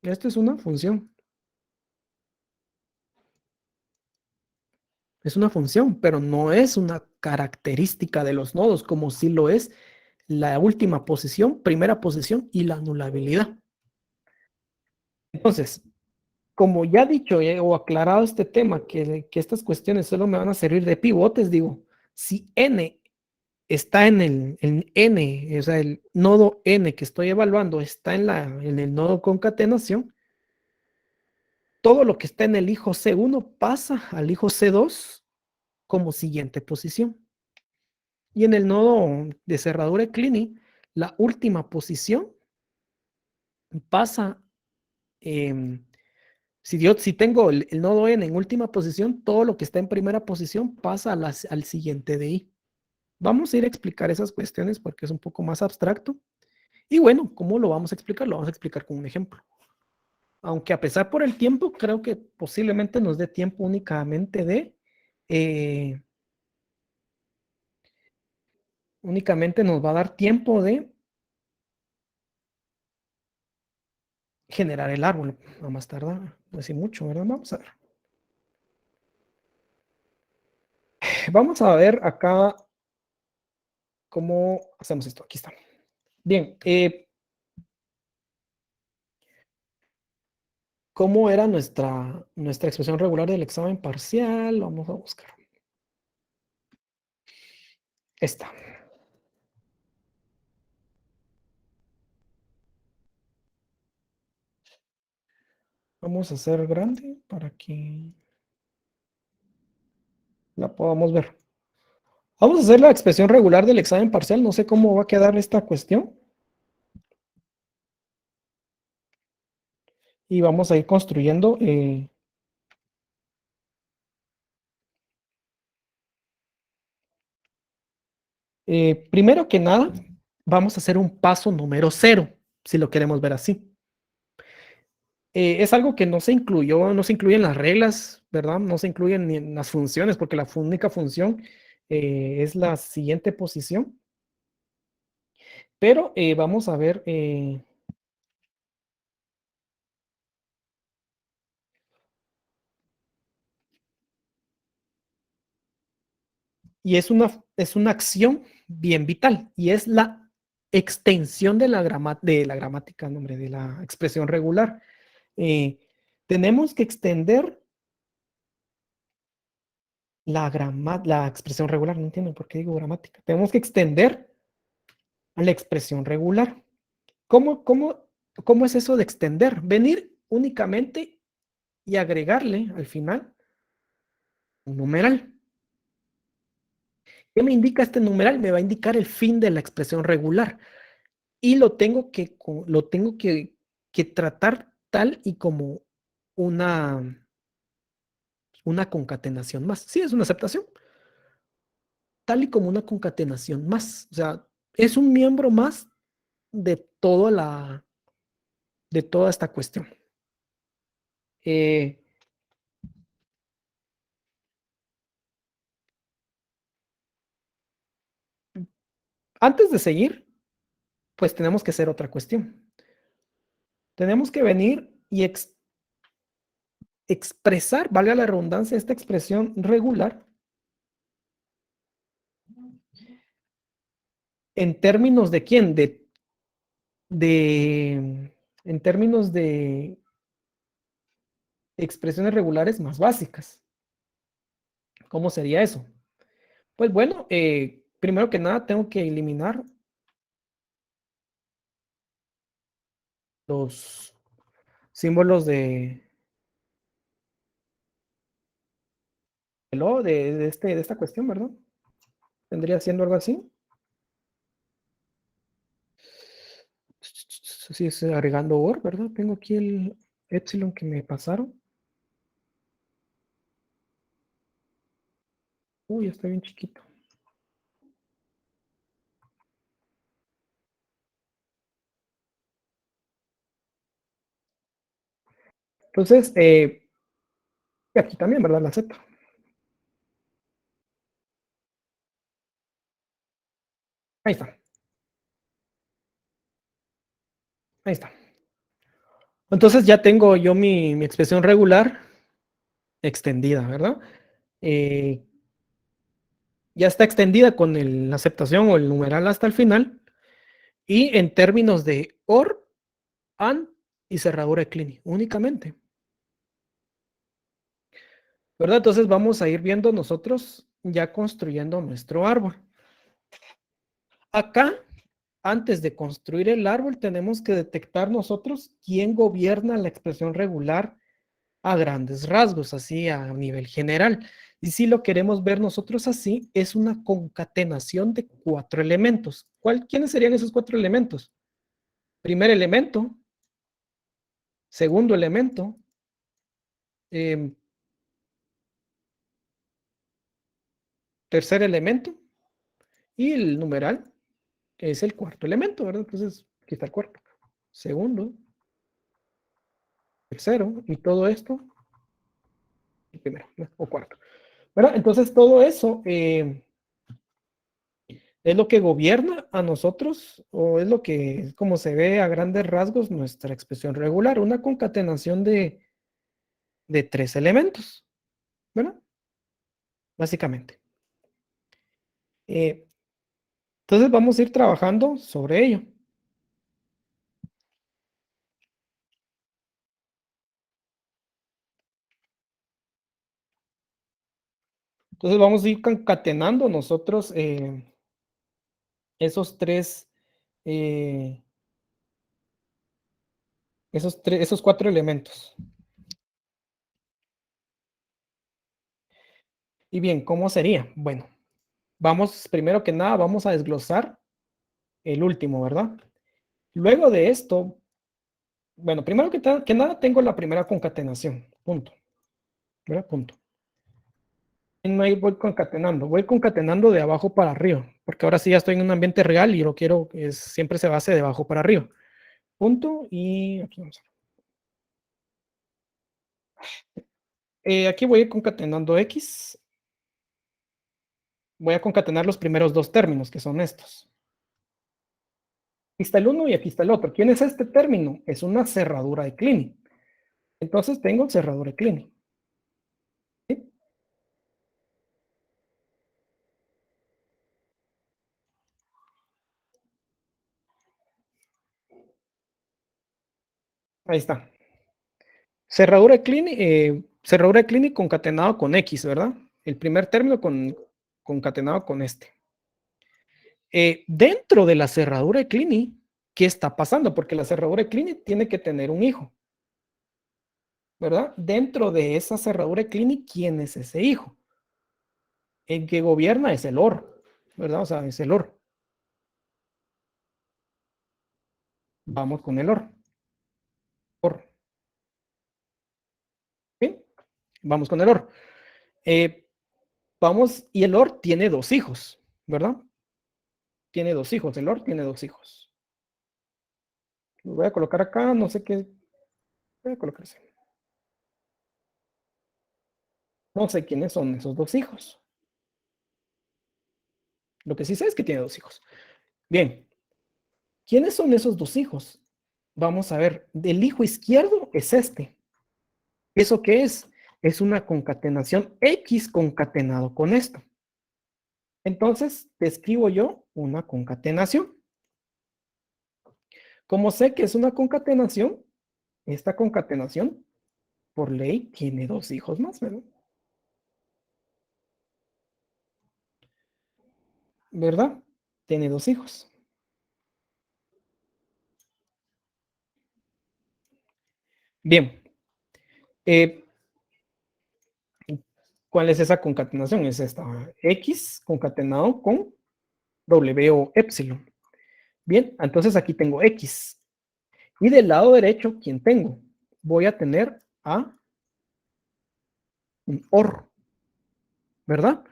Esto es una función. Es una función, pero no es una característica de los nodos, como si lo es la última posición, primera posición y la anulabilidad. Entonces, como ya dicho o aclarado este tema, que estas cuestiones solo me van a servir de pivotes, digo, si n está en n, o sea, el nodo n que estoy evaluando está en el nodo concatenación, todo lo que está en el hijo C1 pasa al hijo C2 como siguiente posición. Y en el nodo de cerradura de Kleene, la última posición pasa, si tengo el nodo n en última posición, todo lo que está en primera posición pasa al siguiente de i. Vamos a ir a explicar esas cuestiones porque es un poco más abstracto. Y bueno, ¿cómo lo vamos a explicar? Lo vamos a explicar con un ejemplo. Aunque a pesar por el tiempo, creo que posiblemente nos dé tiempo únicamente nos va a dar tiempo de generar el árbol. A más tardar, no es mucho, ¿verdad? Vamos a ver. Vamos a ver acá cómo hacemos esto. Aquí está. Bien, ¿cómo era nuestra expresión regular del examen parcial? Vamos a buscar. Esta. Vamos a hacer grande para que la podamos ver. Vamos a hacer la expresión regular del examen parcial. No sé cómo va a quedar esta cuestión. Y vamos a ir construyendo. Primero que nada, vamos a hacer un paso número 0, si lo queremos ver así. Es algo que no se incluyó, no se incluye en las reglas, ¿verdad? No se incluyen ni en las funciones, porque la única función es la siguiente posición. Pero vamos a ver. Y es una acción bien vital, y es la extensión de la gramática, no, hombre, de la expresión regular. Tenemos que extender la expresión regular, no entiendo por qué digo gramática. Tenemos que extender a la expresión regular. ¿Cómo es eso de extender? Venir únicamente y agregarle al final un numeral. ¿Qué me indica este numeral? Me va a indicar el fin de la expresión regular. Y lo tengo que tratar tal y como una concatenación más. Sí, es una aceptación. Tal y como una concatenación más. O sea, es un miembro más de toda esta cuestión. Eh, Antes de seguir, pues tenemos que hacer otra cuestión. Tenemos que venir y expresar, valga la redundancia, esta expresión regular en términos de quién, en términos de expresiones regulares más básicas. ¿Cómo sería eso? Pues bueno, primero que nada tengo que eliminar los símbolos de esta cuestión, ¿verdad? Vendría siendo algo así. Sí, es agregando OR, ¿verdad? Tengo aquí el epsilon que me pasaron. Uy, está bien chiquito. Entonces, aquí también, ¿verdad? La Z. Ahí está. Ahí está. Entonces ya tengo yo mi expresión regular extendida, ¿verdad? Eh, ya está extendida con la aceptación o el numeral hasta el final. Y en términos de OR, AND y cerradura de Kleene, únicamente. ¿Verdad? Entonces vamos a ir viendo nosotros ya construyendo nuestro árbol. Acá, antes de construir el árbol, tenemos que detectar nosotros quién gobierna la expresión regular a grandes rasgos, así a nivel general. Y si lo queremos ver nosotros así, es una concatenación de 4 elementos. ¿Quiénes serían esos 4 elementos? Primer elemento, segundo elemento, tercer elemento, y el numeral es el cuarto elemento, ¿verdad? Entonces, aquí está el cuarto. Segundo, tercero, y todo esto, el primero, ¿no? O cuarto. ¿Verdad? Entonces, todo eso es lo que gobierna a nosotros, o es lo que, como se ve a grandes rasgos, nuestra expresión regular, una concatenación de 3 elementos, ¿verdad? Básicamente. Eh, entonces, vamos a ir trabajando sobre ello. Entonces vamos a ir concatenando nosotros esos tres, eh, esos 4 elementos. Y bien, ¿cómo sería? Bueno, primero que nada, vamos a desglosar el último, ¿verdad? Luego de esto, bueno, primero que nada tengo la primera concatenación, punto, ¿verdad? Punto. No, ahí voy concatenando de abajo para arriba, porque ahora sí ya estoy en un ambiente real y lo quiero que siempre se base de abajo para arriba. Punto, y aquí vamos a aquí voy a ir concatenando X. Voy a concatenar los primeros dos términos, que son estos. Aquí está el uno y aquí está el otro. ¿Quién es este término? Es una cerradura de Kleene. Entonces tengo cerradura de Kleene. ¿Sí? Ahí está. Cerradura de Kleene concatenado con X, ¿verdad? El primer término concatenado con este. Dentro de la cerradura de Kleene, ¿qué está pasando? Porque la cerradura de Kleene tiene que tener un hijo, ¿verdad? Dentro de esa cerradura de Kleene, ¿quién es ese hijo? El que gobierna es el OR, ¿verdad? O sea, es el OR. Vamos con el OR. OR. ¿Sí? Vamos con el OR. Vamos, y el OR tiene dos hijos, ¿verdad? Tiene dos hijos, el OR tiene dos hijos. Lo voy a colocar acá, no sé qué. Voy a colocar así. No sé quiénes son esos dos hijos. Lo que sí sé es que tiene dos hijos. Bien, ¿quiénes son esos dos hijos? Vamos a ver, el hijo izquierdo es este. ¿Eso qué es? Es una concatenación X concatenado con esto. Entonces, te escribo yo una concatenación. Como sé que es una concatenación, esta concatenación, por ley, tiene dos hijos más, ¿verdad? ¿Verdad? Tiene dos hijos. Bien. Eh, ¿Cuál es esa concatenación? Es esta. X concatenado con W o epsilon. Bien, entonces aquí tengo X. Y del lado derecho, ¿quién tengo? Voy a tener a un OR, ¿verdad?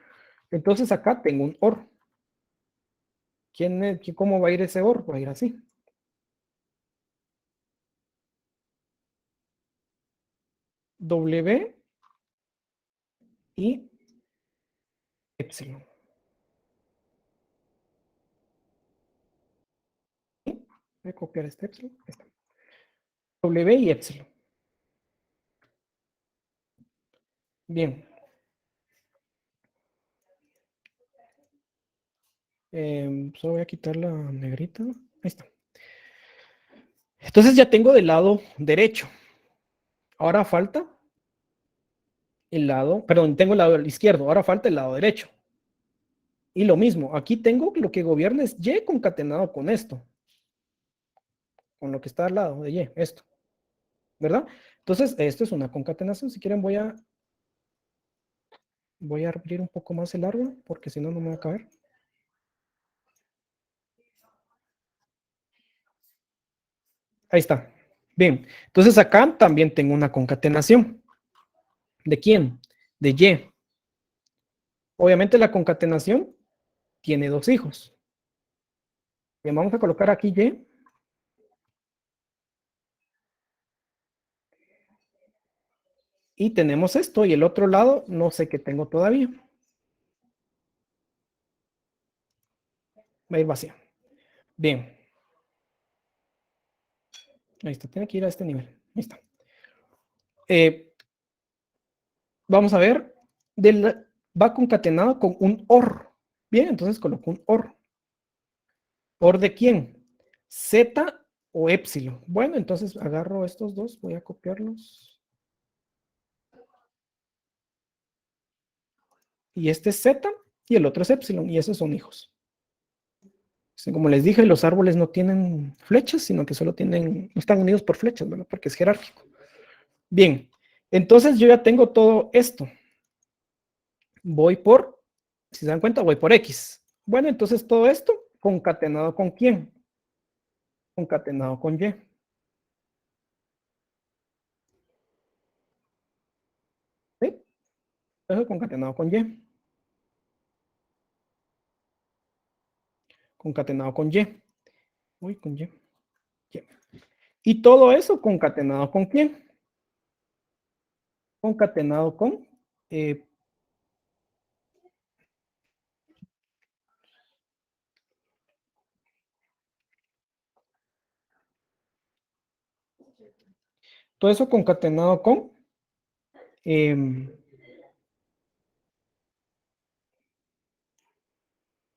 Entonces acá tengo un OR. ¿Cómo va a ir ese OR? Va a ir así. W y epsilon. ¿Sí? Voy a copiar este epsilon. Ahí está. W y epsilon. Bien. Solo voy a quitar la negrita. Ahí está. Entonces ya tengo del lado derecho. Ahora falta el lado, perdón, tengo el lado izquierdo. Ahora falta el lado derecho. Y lo mismo, aquí tengo lo que gobierna es Y concatenado con esto. Con lo que está al lado de Y, esto. ¿Verdad? Entonces, esto es una concatenación. Si quieren voy a abrir un poco más el árbol, porque si no, no me va a caber. Ahí está. Bien, entonces acá también tengo una concatenación. ¿De quién? De Y. Obviamente la concatenación tiene dos hijos. Bien, vamos a colocar aquí Y. Y tenemos esto, y el otro lado no sé qué tengo todavía. Va a ir vacía. Bien. Ahí está, tiene que ir a este nivel. Ahí está. Vamos a ver, va concatenado con un OR. Bien, entonces coloco un OR. ¿OR de quién? Z o epsilon. Bueno, entonces agarro estos dos, voy a copiarlos. Y este es Z y el otro es epsilon, y esos son hijos. Como les dije, los árboles no tienen flechas, sino que solo no están unidos por flechas, ¿verdad? Porque es jerárquico. Bien, entonces yo ya tengo todo esto. Voy por, si se dan cuenta, voy por X. Bueno, entonces todo esto concatenado con quién? Concatenado con Y. ¿Sí? Eso concatenado con Y. Concatenado con Y. Uy, con Y. Y. Y todo eso concatenado con quién? Concatenado con eh, todo eso concatenado con em,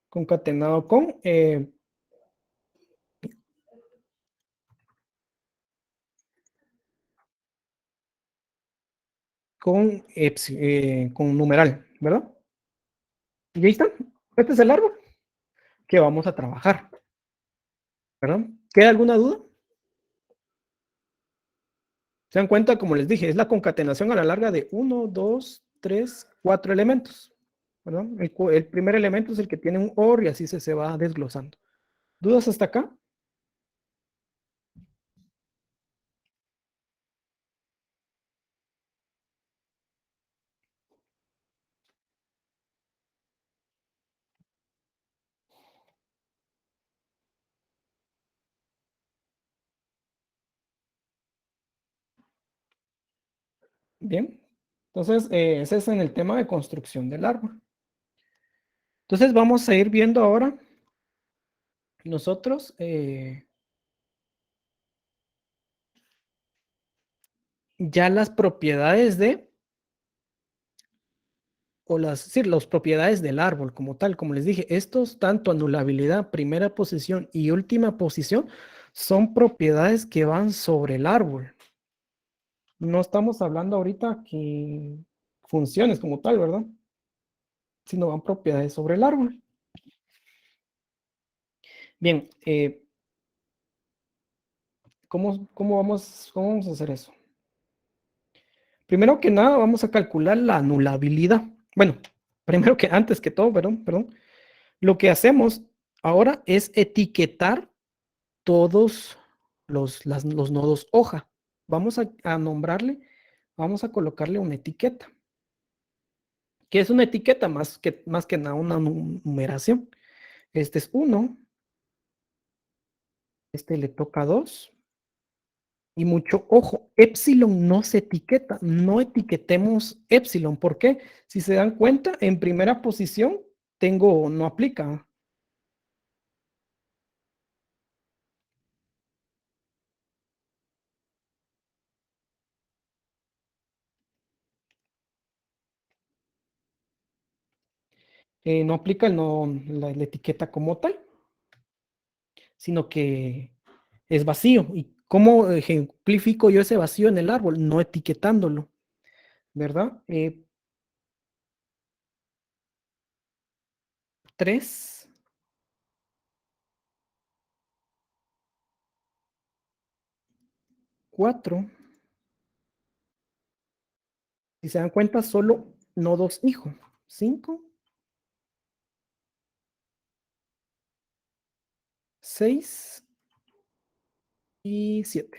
concatenado con numeral, ¿verdad? Y ahí está. Este es el árbol que vamos a trabajar, ¿verdad? ¿Queda alguna duda? Se dan cuenta, como les dije, es la concatenación a la larga de 1, 2, 3, 4 elementos, ¿verdad? El primer elemento es el que tiene un OR y así se va desglosando. ¿Dudas hasta acá? Bien. Entonces, ese es en el tema de construcción del árbol. Entonces, vamos a ir viendo ahora nosotros ya las propiedades las propiedades del árbol como tal. Como les dije, estos, tanto anulabilidad, primera posición y última posición, son propiedades que van sobre el árbol. No estamos hablando ahorita que funciones como tal, ¿verdad? Sino van propiedades sobre el árbol. Bien, ¿cómo vamos a hacer eso? Primero que nada, vamos a calcular la anulabilidad. Bueno, antes que todo, perdón, lo que hacemos ahora es etiquetar todos los nodos hoja. Vamos a nombrarle, vamos a colocarle una etiqueta. ¿Qué es una etiqueta? Más que nada una numeración. Este es 1, este le toca 2. Y mucho ojo, epsilon no se etiqueta, no etiquetemos epsilon. ¿Por qué? Si se dan cuenta, en primera posición no aplica. No aplica la etiqueta como tal, sino que es vacío. ¿Y cómo ejemplifico yo ese vacío en el árbol? No etiquetándolo, ¿verdad? 3, 4. Si se dan cuenta, solo nodos hijo. 5, 6 y 7.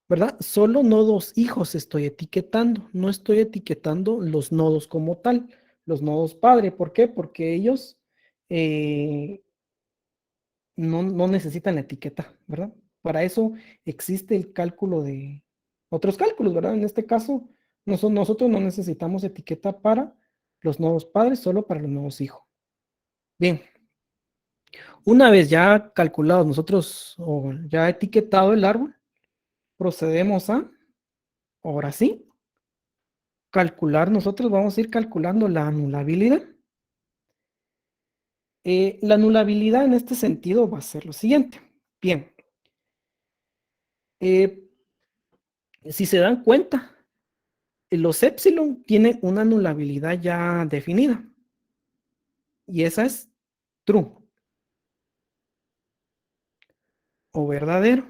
¿Verdad? Solo nodos hijos estoy etiquetando, no estoy etiquetando los nodos como tal, los nodos padre. ¿Por qué? Porque ellos eh, no necesitan la etiqueta, ¿verdad? Para eso existe el cálculo de otros cálculos, ¿verdad? En este caso, nosotros no necesitamos etiqueta para los nodos padres, solo para los nodos hijos. Bien, una vez ya calculados nosotros o ya etiquetado el árbol, procedemos a, ahora sí, calcular, nosotros vamos a ir calculando la anulabilidad. La anulabilidad en este sentido va a ser lo siguiente. Bien. Si se dan cuenta, los epsilon tienen una anulabilidad ya definida. Y esa es true o verdadero.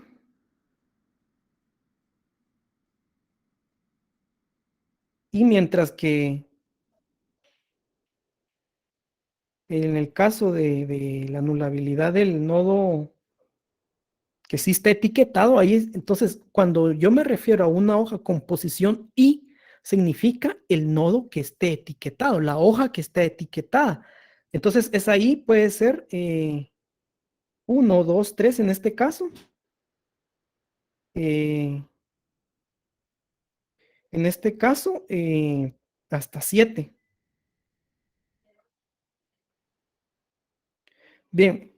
Y mientras que en el caso de la anulabilidad del nodo que sí está etiquetado, entonces cuando yo me refiero a una hoja con posición I, significa el nodo que esté etiquetado, la hoja que esté etiquetada. Entonces, es ahí, puede ser 1, 2, 3 en este caso. En este caso, hasta 7. Bien,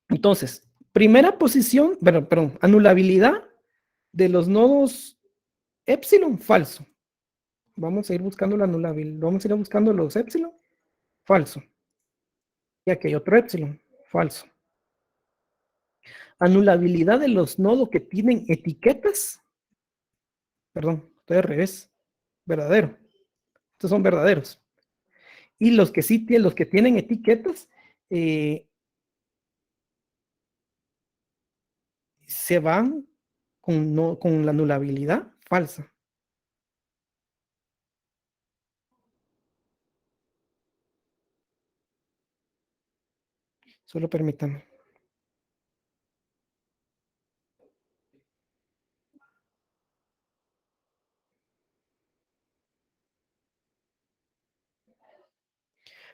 entonces, primera posición, perdón, anulabilidad de los nodos epsilon, falso. Vamos a ir buscando la anulabilidad, vamos a ir buscando los epsilon, falso. Y aquí hay otro epsilon, falso. Anulabilidad de los nodos que tienen etiquetas, perdón, estoy al revés, verdadero. Estos son verdaderos. Y los que sí tienen, los que tienen etiquetas, se van con la anulabilidad falsa. Solo permítanme.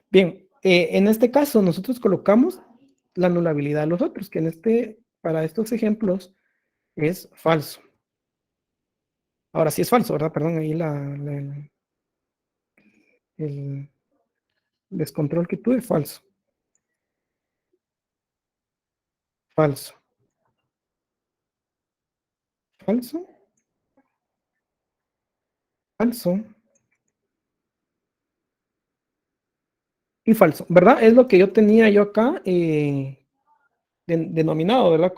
Bien, en este caso nosotros colocamos la anulabilidad de los otros, que para estos ejemplos es falso. Ahora sí es falso, ¿verdad? Perdón, ahí el descontrol que tuve, falso. Falso. Falso. Falso. Y falso, ¿verdad? Es lo que yo tenía yo acá denominado, ¿verdad?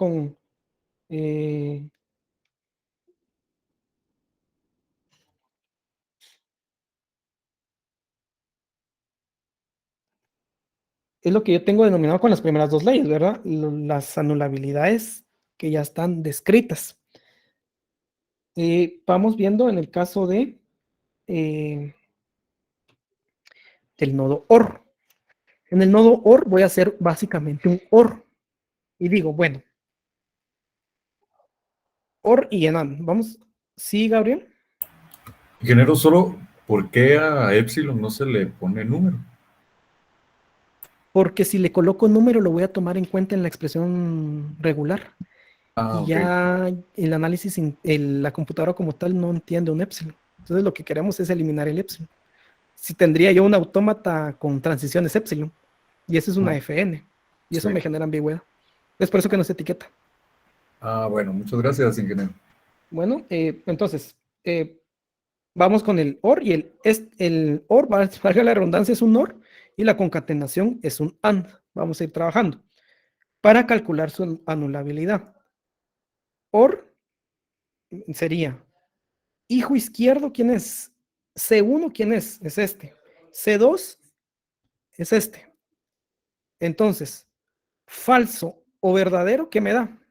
Es lo que yo tengo denominado con las primeras dos leyes, ¿verdad? Las anulabilidades que ya están descritas. Vamos viendo en el caso del nodo OR. En el nodo OR voy a hacer básicamente un OR. Y digo, bueno, OR y ENAN. Vamos, ¿sí, Gabriel? Ingeniero, solo, ¿por qué a epsilon no se le pone número? Porque si le coloco número lo voy a tomar en cuenta en la expresión regular. Ah, Y ok. ya el análisis, la computadora como tal no entiende un epsilon. Entonces lo que queremos es eliminar el epsilon. Si tendría yo un autómata con transiciones epsilon, y eso es una Ah, FN, y eso sí. me genera ambigüedad. Es por eso que no se etiqueta. Ah, bueno, muchas gracias, ingeniero. Bueno, entonces, vamos con el OR, y el OR, valga la redundancia, es un OR, y la concatenación es un AND. Vamos a ir trabajando para calcular su anulabilidad. OR sería hijo izquierdo, ¿quién es? C1, ¿quién es? Es este. C2 es este. Entonces, falso o verdadero, ¿qué me da?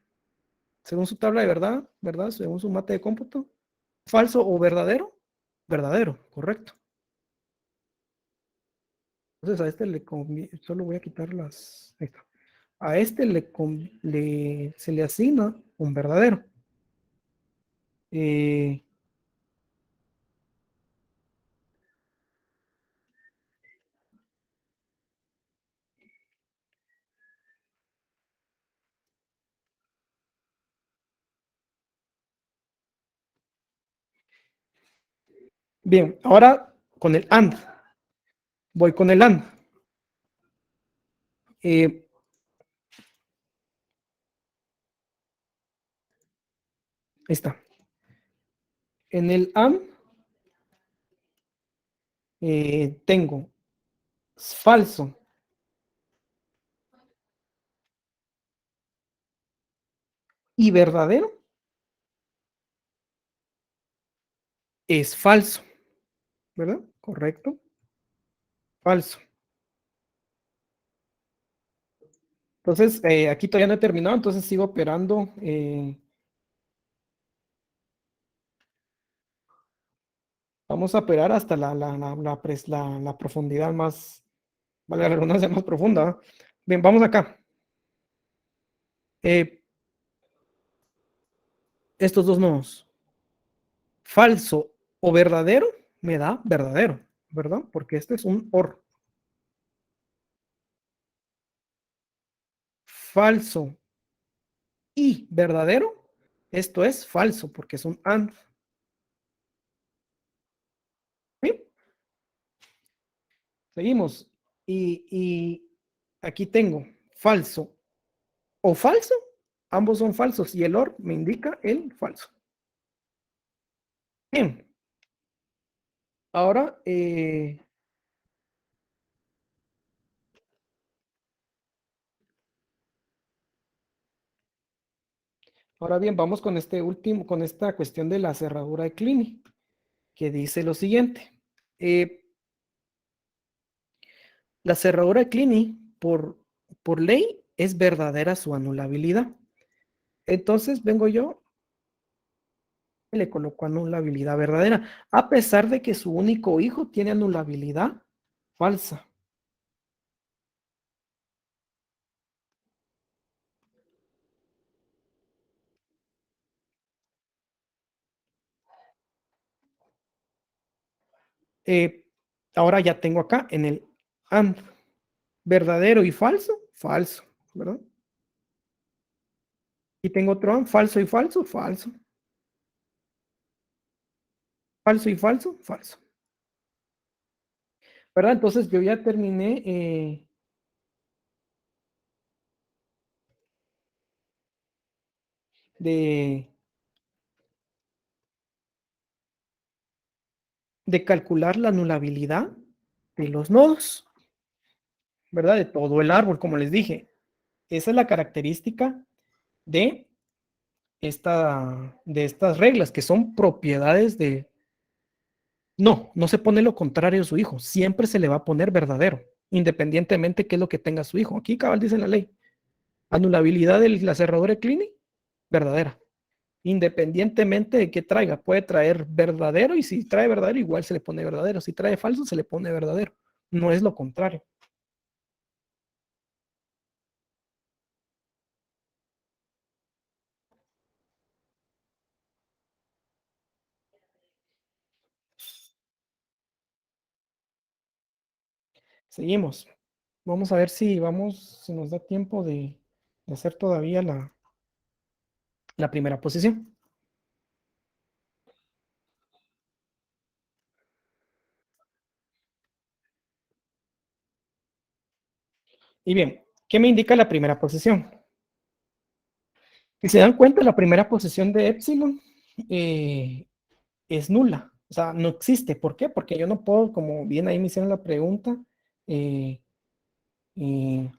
Según su tabla de ¿verdad? Según su mate de cómputo. Falso o verdadero, verdadero, correcto. Entonces a este solo voy a quitar las. Ahí está. A este se le asigna un verdadero. Eh, bien, ahora con el AND. Voy con el AND. Ahí está. En el AND tengo falso y verdadero es falso, ¿verdad? Correcto. Falso. Entonces, aquí todavía no he terminado, entonces sigo operando. Vamos a operar hasta la profundidad más, vale la redundancia, más profunda. ¿Va? Bien, vamos acá. Estos dos nodos. Falso o verdadero me da verdadero, ¿verdad? Porque este es un OR. Falso y verdadero, esto es falso porque es un AND. ¿Sí? Seguimos. Y aquí tengo falso o falso. Ambos son falsos y el OR me indica el falso. Bien. Ahora, ahora bien, vamos con este último, con esta cuestión de la cerradura de Kleene, que dice lo siguiente. La cerradura de Kleene, por ley, es verdadera su anulabilidad. Entonces vengo yo y le coloco anulabilidad verdadera, a pesar de que su único hijo tiene anulabilidad falsa. Eh, ahora ya tengo acá en el AND verdadero y falso, falso, ¿verdad? Y tengo otro AND falso y falso, falso. Falso y falso, falso. ¿Verdad? Entonces yo ya terminé de calcular la anulabilidad de los nodos, ¿verdad? De todo el árbol, como les dije. Esa es la característica de estas reglas, que son propiedades de... No, no se pone lo contrario a su hijo, siempre se le va a poner verdadero, independientemente qué es lo que tenga su hijo. Aquí cabal dice en la ley, anulabilidad de la cerradura de Kleene, verdadera, independientemente de qué traiga. Puede traer verdadero y si trae verdadero igual se le pone verdadero, si trae falso se le pone verdadero, no es lo contrario. Seguimos. Vamos a ver si nos da tiempo de hacer todavía la primera posición. Y bien, ¿qué me indica la primera posición? Si se dan cuenta, la primera posición de epsilon es nula, o sea, no existe. ¿Por qué? Porque yo no puedo, como bien ahí me hicieron la pregunta, eh, eh,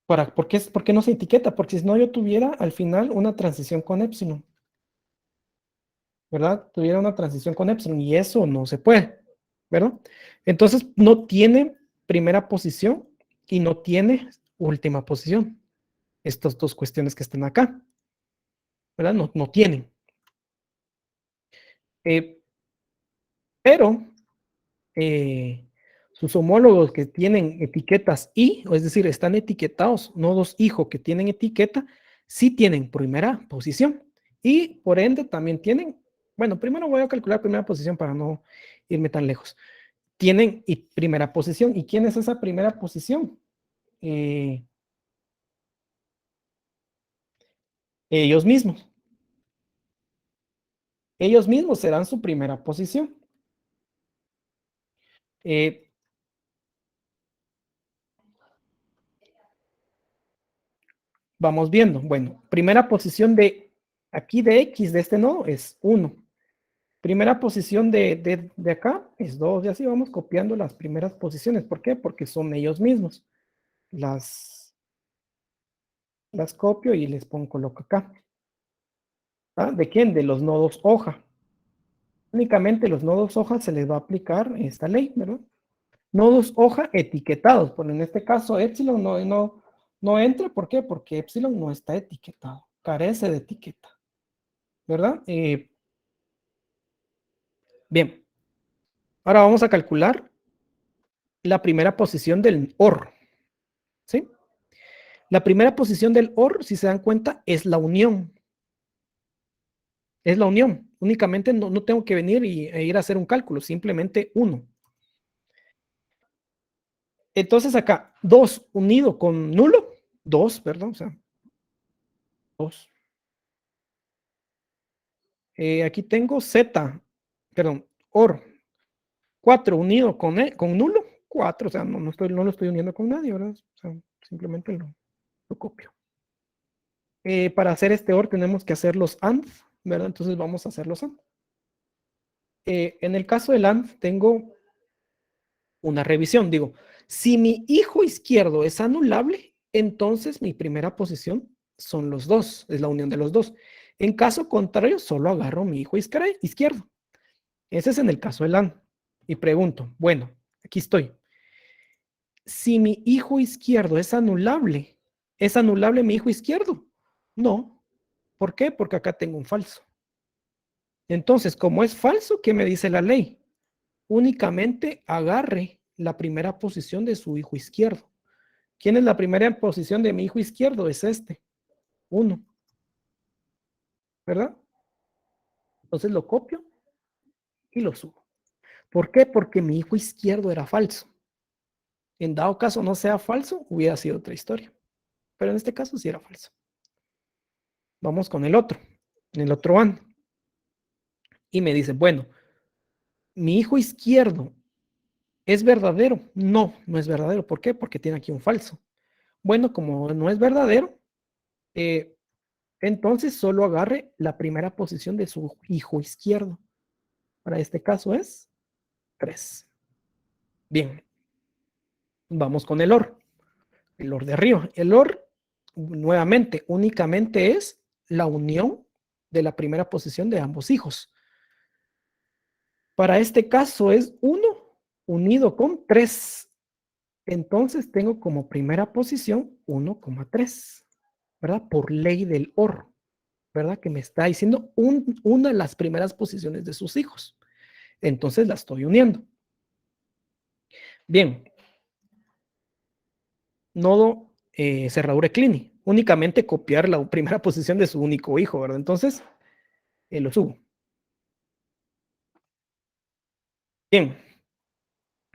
¿por qué no se etiqueta? Porque si no yo tuviera al final una transición con epsilon, ¿verdad? Tuviera una transición con epsilon y eso no se puede, ¿verdad? Entonces no tiene primera posición y no tiene última posición. Estas dos cuestiones que están acá, ¿verdad? No tienen. Pero sus homólogos que tienen etiquetas I, es decir, están etiquetados, nodos hijo que tienen etiqueta, sí tienen primera posición y por ende también tienen, bueno, primero voy a calcular primera posición para no irme tan lejos. Tienen primera posición. ¿Y quién es esa primera posición? Ellos mismos. Ellos mismos serán su primera posición. Vamos viendo. Bueno, primera posición de aquí de X de este nodo es 1. Primera posición de acá es 2. Y así vamos copiando las primeras posiciones. ¿Por qué? Porque son ellos mismos. Las copio y les coloco acá. ¿Ah? ¿De quién? De los nodos hoja. Únicamente los nodos hoja se les va a aplicar esta ley, ¿verdad? Nodos hoja etiquetados. Pero en este caso epsilon no entra. ¿Por qué? Porque epsilon no está etiquetado. Carece de etiqueta. ¿Verdad? Bien. Ahora vamos a calcular la primera posición del OR. ¿Sí? La primera posición del OR, si se dan cuenta, es la unión. Es la unión. Únicamente no tengo que venir e ir a hacer un cálculo, simplemente 1. Entonces acá, 2 unido con nulo, 2, perdón, o sea, 2. Aquí tengo z, perdón, OR, 4 unido con nulo, 4, o sea, no lo estoy uniendo con nadie, ¿verdad? O sea, simplemente lo copio. Para hacer este OR tenemos que hacer los AND, ¿verdad? Entonces vamos a hacer los AND. En el caso del AND tengo una revisión. Digo, si mi hijo izquierdo es anulable, entonces mi primera posición son los dos, es la unión de los dos. En caso contrario, solo agarro mi hijo izquierdo. Ese es en el caso del AND. Y pregunto, bueno, aquí estoy. Si mi hijo izquierdo ¿es anulable mi hijo izquierdo? No. ¿Por qué? Porque acá tengo un falso. Entonces, como es falso, ¿qué me dice la ley? Únicamente agarre la primera posición de su hijo izquierdo. ¿Quién es la primera posición de mi hijo izquierdo? Es este, 1, ¿verdad? Entonces lo copio y lo subo. ¿Por qué? Porque mi hijo izquierdo era falso. En dado caso no sea falso, hubiera sido otra historia. Pero en este caso sí era falso. Vamos con el otro AND. Y me dice, bueno, mi hijo izquierdo ¿es verdadero? No, no es verdadero. ¿Por qué? Porque tiene aquí un falso. Bueno, como no es verdadero, entonces solo agarre la primera posición de su hijo izquierdo. Para este caso es 3. Bien, vamos con el OR de arriba. El OR, nuevamente, únicamente es la unión de la primera posición de ambos hijos. Para este caso es 1 unido con 3. Entonces tengo como primera posición 1,3, ¿verdad? Por ley del OR, ¿verdad? Que me está diciendo una de las primeras posiciones de sus hijos. Entonces la estoy uniendo. Bien, nodo cerradura Clini. Únicamente copiar la primera posición de su único hijo, ¿verdad? Entonces lo subo. Bien,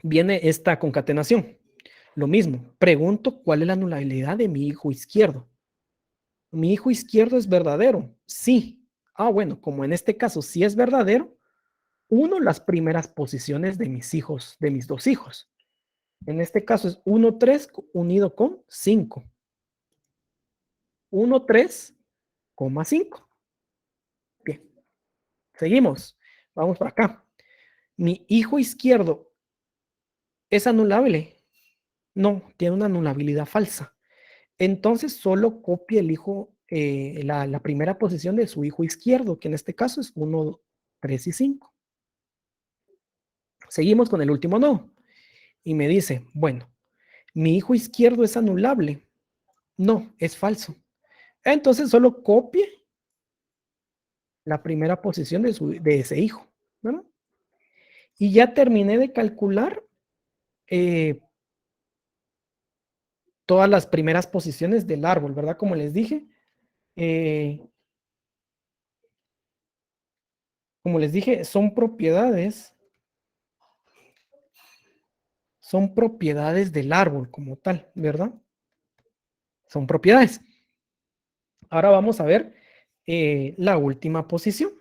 viene esta concatenación. Lo mismo, pregunto cuál es la anulabilidad de mi hijo izquierdo. ¿Mi hijo izquierdo es verdadero? Sí. Ah, bueno, como en este caso sí es verdadero, uno las primeras posiciones de mis hijos, de mis dos hijos. En este caso es 1, 3 unido con 5. 1, 3,5. Bien, seguimos. Vamos para acá. ¿Mi hijo izquierdo es anulable? No, tiene una anulabilidad falsa. Entonces solo copia el hijo, la primera posición de su hijo izquierdo, que en este caso es 1, 3 y 5. Seguimos con el último nodo. Y me dice, bueno, ¿mi hijo izquierdo es anulable? No, es falso. Entonces solo copie la primera posición de ese hijo, ¿verdad? Y ya terminé de calcular eh, todas las primeras posiciones del árbol, ¿verdad? Como les dije, eh, son propiedades del árbol como tal, ¿verdad? Son propiedades. Ahora vamos a ver la última posición.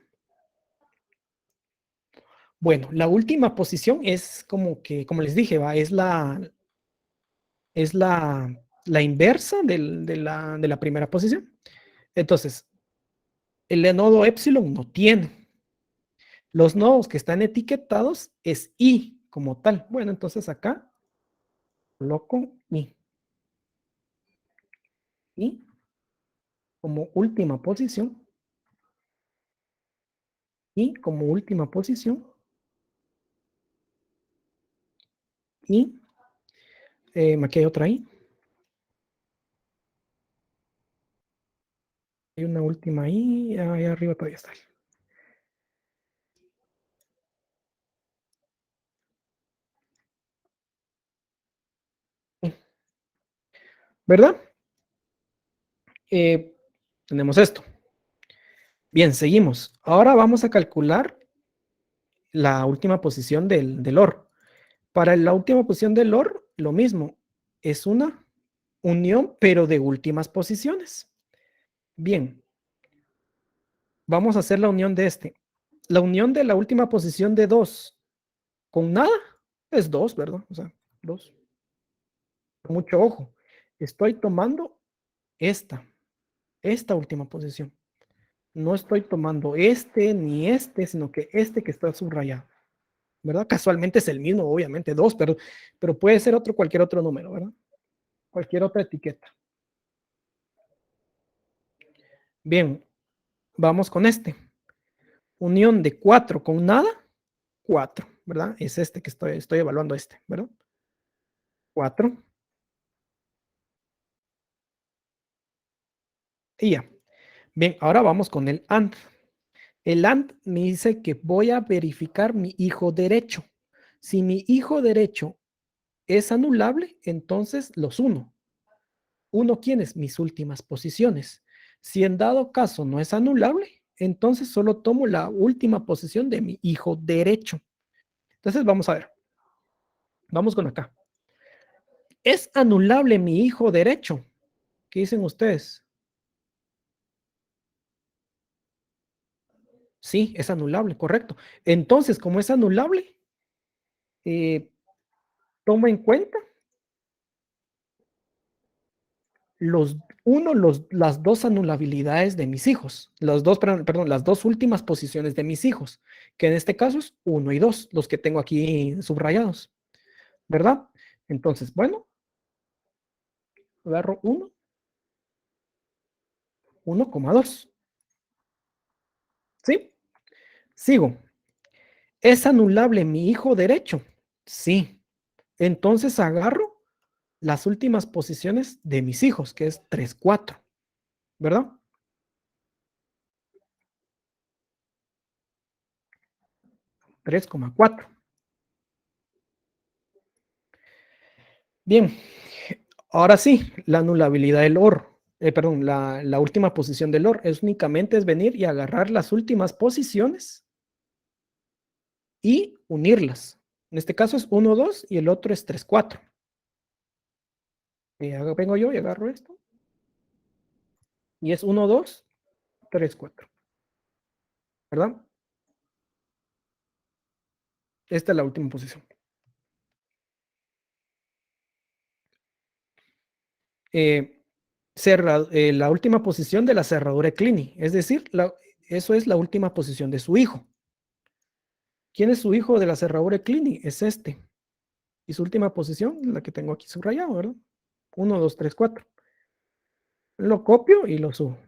Bueno, la última posición es como que, como les dije, ¿va? Es la inversa de la primera posición. Entonces, el nodo epsilon no tiene. Los nodos que están etiquetados es i como tal. Bueno, entonces acá coloco i. Y como última posición. Y como última posición. Y aquí hay otra i. Hay una última i. Ahí arriba todavía está. ¿Verdad? Tenemos esto. Bien, seguimos. Ahora vamos a calcular la última posición del OR. Para la última posición del OR, lo mismo. Es una unión, pero de últimas posiciones. Bien, vamos a hacer la unión de este. La unión de la última posición de 2 con nada es 2, ¿verdad? O sea, 2. Mucho ojo. Estoy tomando esta última posición. No estoy tomando este ni este, sino que este que está subrayado, ¿verdad? Casualmente es el mismo, obviamente, 2, pero puede ser cualquier otro número, ¿verdad? Cualquier otra etiqueta. Bien, vamos con este. Unión de 4 con nada, 4, ¿verdad? Es este que estoy evaluando este, ¿verdad? 4. Y ya. Bien, ahora vamos con el AND. El AND me dice que voy a verificar mi hijo derecho. Si mi hijo derecho es anulable, entonces los uno. ¿Uno quiénes? Mis últimas posiciones. Si en dado caso no es anulable, entonces solo tomo la última posición de mi hijo derecho. Entonces vamos a ver. Vamos con acá. ¿Es anulable mi hijo derecho? ¿Qué dicen ustedes? Sí, es anulable, correcto. Entonces, como es anulable, tomo en cuenta las dos anulabilidades de mis hijos, perdón, las dos últimas posiciones de mis hijos, que en este caso es 1 y 2, los que tengo aquí subrayados, ¿verdad? Entonces, bueno, agarro 1, 1,2. ¿Sí? Sigo. ¿Es anulable mi hijo derecho? Sí. Entonces agarro las últimas posiciones de mis hijos, que es 3, 4, ¿verdad? 3,4. Bien, ahora sí, la anulabilidad del OR, perdón, la última posición del OR es únicamente venir y agarrar las últimas posiciones y unirlas. En este caso es 1, 2 y el otro es 3, 4. Vengo yo y agarro esto. Y es 1, 2, 3, 4. ¿Verdad? Esta es la última posición. La última posición de la cerradura de Clini, es decir, eso es la última posición de su hijo. ¿Quién es su hijo de la cerradura de Clini? Es este. Y su última posición, la que tengo aquí subrayado, ¿verdad? 1, 2, 3, 4. Lo copio y lo subo.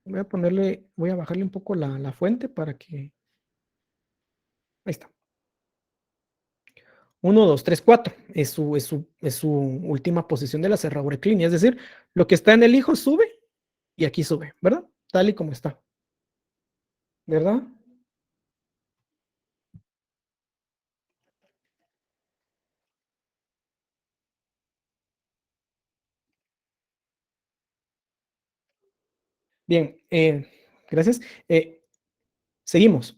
Voy a bajarle un poco la fuente para que... Ahí está. 1, 2, 3, 4. Es su última posición de la cerradura de Clini. Es decir, lo que está en el hijo sube y aquí sube, ¿verdad? Tal y como está. ¿Verdad? Bien, gracias. Seguimos.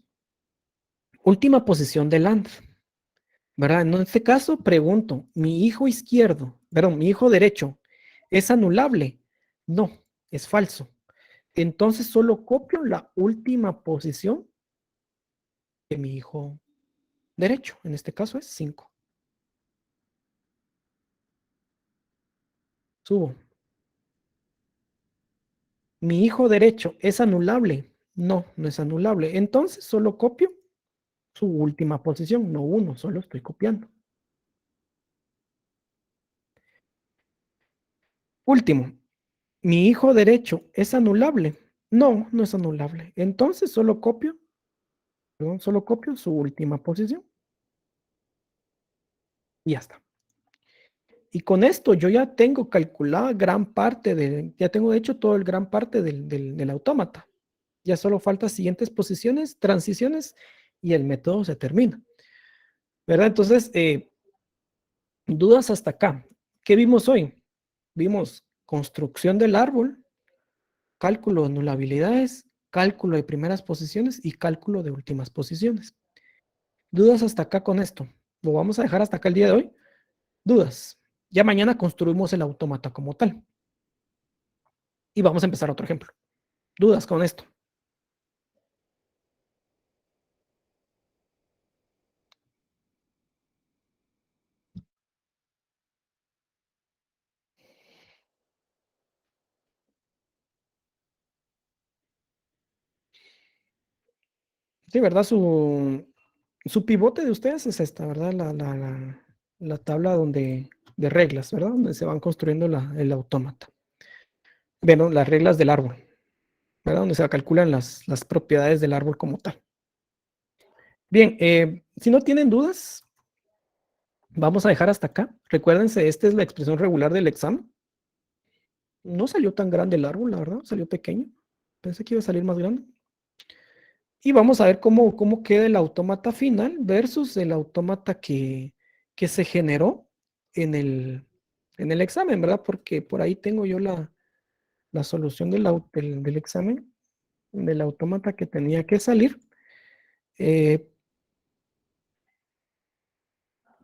Última posición del AND, ¿verdad? En este caso pregunto, ¿mi hijo izquierdo, perdón, mi hijo derecho es anulable? No, es falso. Entonces solo copio la última posición de mi hijo derecho. En este caso es 5. Subo. ¿Mi hijo derecho es anulable? No, no es anulable. Entonces solo copio su última posición, no uno, solo estoy copiando. Último, ¿mi hijo derecho es anulable? No, no es anulable. Entonces solo copio su última posición. Y ya está. Y con esto yo ya tengo calculada ya tengo de hecho todo el gran parte del autómata. Ya solo falta siguientes posiciones, transiciones y el método se termina. ¿Verdad? Entonces, dudas hasta acá. ¿Qué vimos hoy? Vimos construcción del árbol, cálculo de anulabilidades, cálculo de primeras posiciones y cálculo de últimas posiciones. ¿Dudas hasta acá con esto? ¿Lo vamos a dejar hasta acá el día de hoy? ¿Dudas? Ya mañana construimos el autómata como tal. Y vamos a empezar otro ejemplo. ¿Dudas con esto? Sí, ¿verdad? Su pivote de ustedes es esta, ¿verdad? La tabla de reglas, ¿verdad? Donde se van construyendo el autómata. Bueno, las reglas del árbol, ¿verdad? Donde se calculan las propiedades del árbol como tal. Bien, si no tienen dudas, vamos a dejar hasta acá. Recuérdense, esta es la expresión regular del examen. No salió tan grande el árbol, la verdad, salió pequeño. Pensé que iba a salir más grande. Y vamos a ver cómo queda el autómata final versus el autómata que se generó en el examen, ¿verdad? Porque por ahí tengo yo la solución del examen, del autómata que tenía que salir, eh,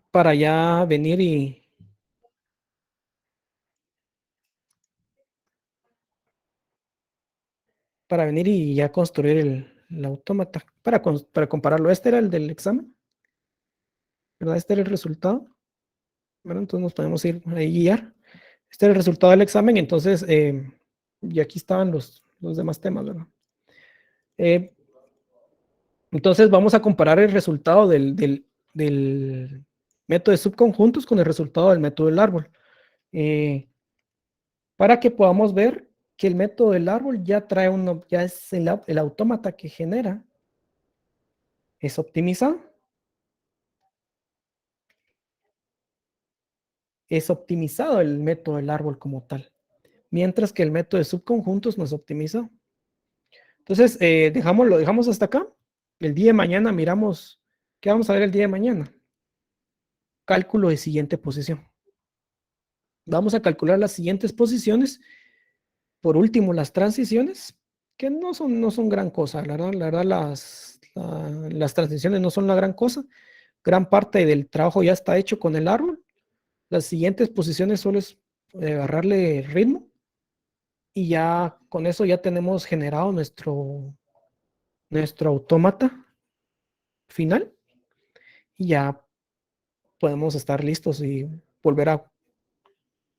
para ya venir y ya construir el autómata, para compararlo. Este era el del examen, ¿verdad? Este era el resultado, ¿verdad? Entonces nos podemos ir ahí guiar. Este era el resultado del examen, entonces, y aquí estaban los demás temas, ¿verdad? Entonces vamos a comparar el resultado del método de subconjuntos con el resultado del método del árbol, para que podamos ver que el método del árbol ya trae ya es el autómata que genera, es optimizado. Es optimizado el método del árbol como tal, mientras que el método de subconjuntos no es optimizado. Entonces, lo dejamos hasta acá. El día de mañana miramos, ¿qué vamos a ver el día de mañana? Cálculo de siguiente posición. Vamos a calcular las siguientes posiciones. Por último, las transiciones, que no son gran cosa, la verdad las transiciones no son la gran cosa. Gran parte del trabajo ya está hecho con el árbol. Las siguientes posiciones solo es agarrarle ritmo y ya con eso ya tenemos generado nuestro autómata final y ya podemos estar listos y volver a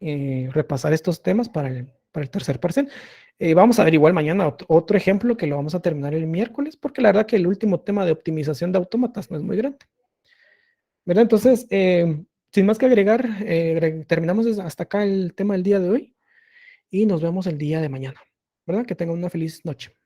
repasar estos temas para el tercer parcial. Vamos a ver igual mañana otro ejemplo que lo vamos a terminar el miércoles, porque la verdad que el último tema de optimización de autómatas no es muy grande, ¿verdad? Entonces, sin más que agregar, terminamos hasta acá el tema del día de hoy y nos vemos el día de mañana, ¿verdad? Que tengan una feliz noche.